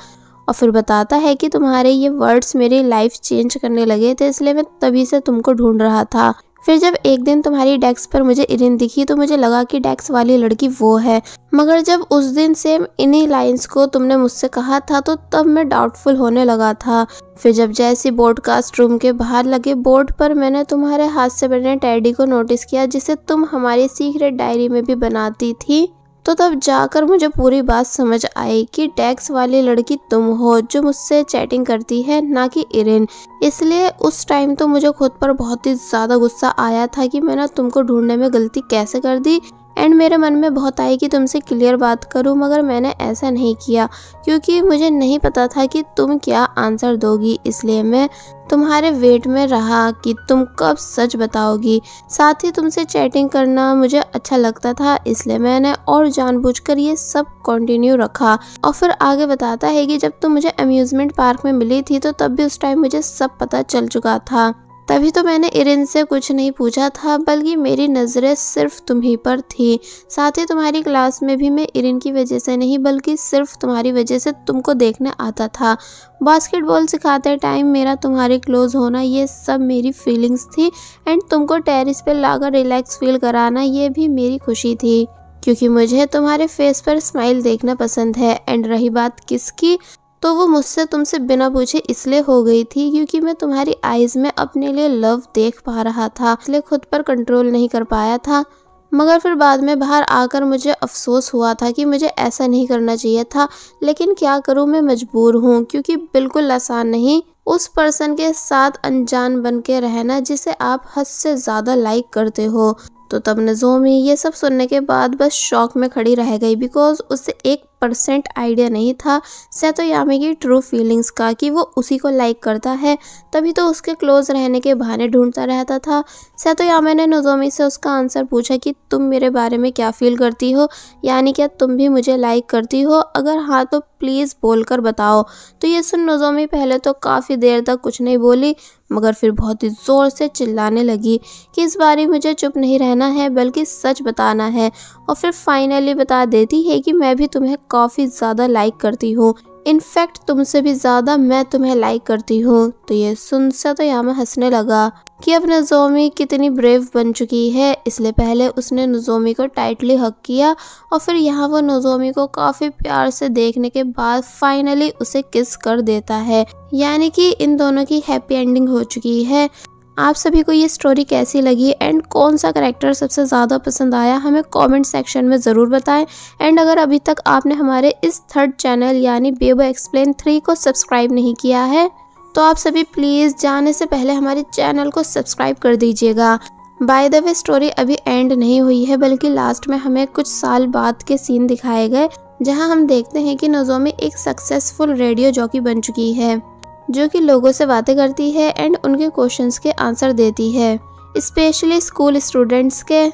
और फिर बताता है कि तुम्हारे ये वर्ड्स मेरी लाइफ चेंज करने लगे थे, इसलिए मैं तभी से तुमको ढूंढ रहा था। फिर जब एक दिन तुम्हारी डेस्क पर मुझे इरिन दिखी तो मुझे लगा कि डेस्क वाली लड़की वो है, मगर जब उस दिन सेम इन्हीं लाइंस को तुमने मुझसे कहा था तो तब मैं डाउटफुल होने लगा था। फिर जब जैसे ब्रॉडकास्ट रूम के बाहर लगे बोर्ड पर मैंने तुम्हारे हाथ से बने टेडी को नोटिस किया जिसे तुम हमारी सीक्रेट डायरी में भी बनाती थी, तो तब जाकर मुझे पूरी बात समझ आई कि डेस्क वाली लड़की तुम हो जो मुझसे चैटिंग करती है, ना कि इरिन। इसलिए उस टाइम तो मुझे खुद पर बहुत ही ज़्यादा गुस्सा आया था कि मैंने तुमको ढूंढने में गलती कैसे कर दी एंड मेरे मन में बहुत आई कि तुमसे क्लियर बात करूं, मगर मैंने ऐसा नहीं किया क्योंकि मुझे नहीं पता था कि तुम क्या आंसर दोगी, इसलिए मैं तुम्हारे वेट में रहा कि तुम कब सच बताओगी। साथ ही तुमसे चैटिंग करना मुझे अच्छा लगता था, इसलिए मैंने और जानबूझकर ये सब कंटिन्यू रखा। और फिर आगे बताता है कि जब तुम मुझे अम्यूजमेंट पार्क में मिली थी तो तब भी उस टाइम मुझे सब पता चल चुका था, तभी तो मैंने इरिन से कुछ नहीं पूछा था, बल्कि मेरी नज़रें सिर्फ तुम ही पर थी। साथ ही तुम्हारी क्लास में भी मैं इरिन की वजह से नहीं बल्कि सिर्फ तुम्हारी वजह से तुमको देखने आता था। बास्केटबॉल सिखाते टाइम मेरा तुम्हारे क्लोज होना ये सब मेरी फीलिंग्स थी एंड तुमको टेरिस पे लाकर रिलैक्स फील कराना ये भी मेरी खुशी थी, क्योंकि मुझे तुम्हारे फेस पर स्माइल देखना पसंद है। एंड रही बात किसकी, तो वो मुझसे तुमसे बिना पूछे इसलिए हो गई थी क्योंकि मैं तुम्हारी आईज में अपने लिए लव देख पा रहा था, इसलिए खुद पर कंट्रोल नहीं कर पाया था। मगर फिर बाद में बाहर आकर मुझे अफसोस हुआ था कि मुझे ऐसा नहीं करना चाहिए था, लेकिन क्या करूं, मैं मजबूर हूं क्योंकि बिल्कुल आसान नहीं उस पर्सन के साथ अनजान बन के रहना जिसे आप हद से ज़्यादा लाइक करते हो। तो तब नोजोमी ये सब सुनने के बाद बस शॉक में खड़ी रह गई, बिकॉज उसे 1% आइडिया नहीं था सतोयामा की ट्रू फीलिंग्स का कि वो उसी को लाइक करता है, तभी तो उसके क्लोज रहने के बहाने ढूंढता रहता था। सतोयामा ने नोजोमी से उसका आंसर पूछा कि तुम मेरे बारे में क्या फील करती हो, यानी क्या तुम भी मुझे लाइक करती हो, अगर हाँ तो प्लीज़ बोलकर बताओ। तो ये सुन नोज़ोमी पहले तो काफ़ी देर तक कुछ नहीं बोली, मगर फिर बहुत ही ज़ोर से चिल्लाने लगी कि इस बारी मुझे चुप नहीं रहना है बल्कि सच बताना है। और फिर फाइनली बता देती है कि मैं भी तुम्हें काफ़ी ज़्यादा लाइक करती हूँ, इनफैक्ट तुमसे भी ज़्यादा मैं तुम्हें लाइक करती हूँ। तो ये सुन सतोयामा हंसने लगा कि अब नोज़ोमी कितनी ब्रेव बन चुकी है। इसलिए पहले उसने नोज़ोमी को टाइटली हग किया और फिर यहाँ वो नोज़ोमी को काफ़ी प्यार से देखने के बाद फाइनली उसे किस कर देता है, यानी कि इन दोनों की हैप्पी एंडिंग हो चुकी है। आप सभी को ये स्टोरी कैसी लगी एंड कौन सा कैरेक्टर सबसे ज़्यादा पसंद आया हमें कमेंट सेक्शन में ज़रूर बताएं। एंड अगर अभी तक आपने हमारे इस थर्ड चैनल यानी बेबो एक्सप्लेन 3 को सब्सक्राइब नहीं किया है तो आप सभी प्लीज़ जाने से पहले हमारे चैनल को सब्सक्राइब कर दीजिएगा। बाय द वे स्टोरी अभी एंड नहीं हुई है बल्कि लास्ट में हमें कुछ साल बाद के सीन दिखाए गए जहाँ हम देखते हैं कि नोज़ोमी एक सक्सेसफुल रेडियो जॉकी बन चुकी है जो कि लोगों से बातें करती है एंड उनके क्वेश्चंस के आंसर देती है, स्पेशली स्कूल स्टूडेंट्स के,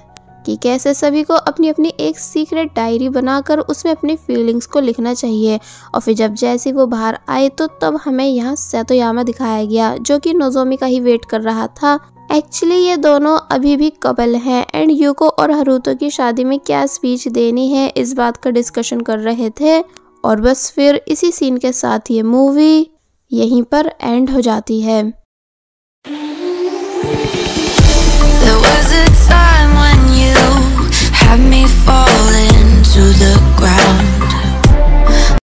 कि कैसे सभी को अपनी अपनी एक सीक्रेट डायरी बनाकर उसमें अपनी फीलिंग्स को लिखना चाहिए। और फिर जब जैसे वो बाहर आए तो तब हमें यहाँ सतोयामा दिखाया गया जो कि नोज़ोमी का ही वेट कर रहा था। एक्चुअली ये दोनों अभी भी कपल हैं एंड यूको और हारुतो की शादी में क्या स्पीच देनी है इस बात का डिस्कशन कर रहे थे। और बस फिर इसी सीन के साथ ये मूवी यहीं पर एंड हो जाती है। There was a time when you had me falling to the ground.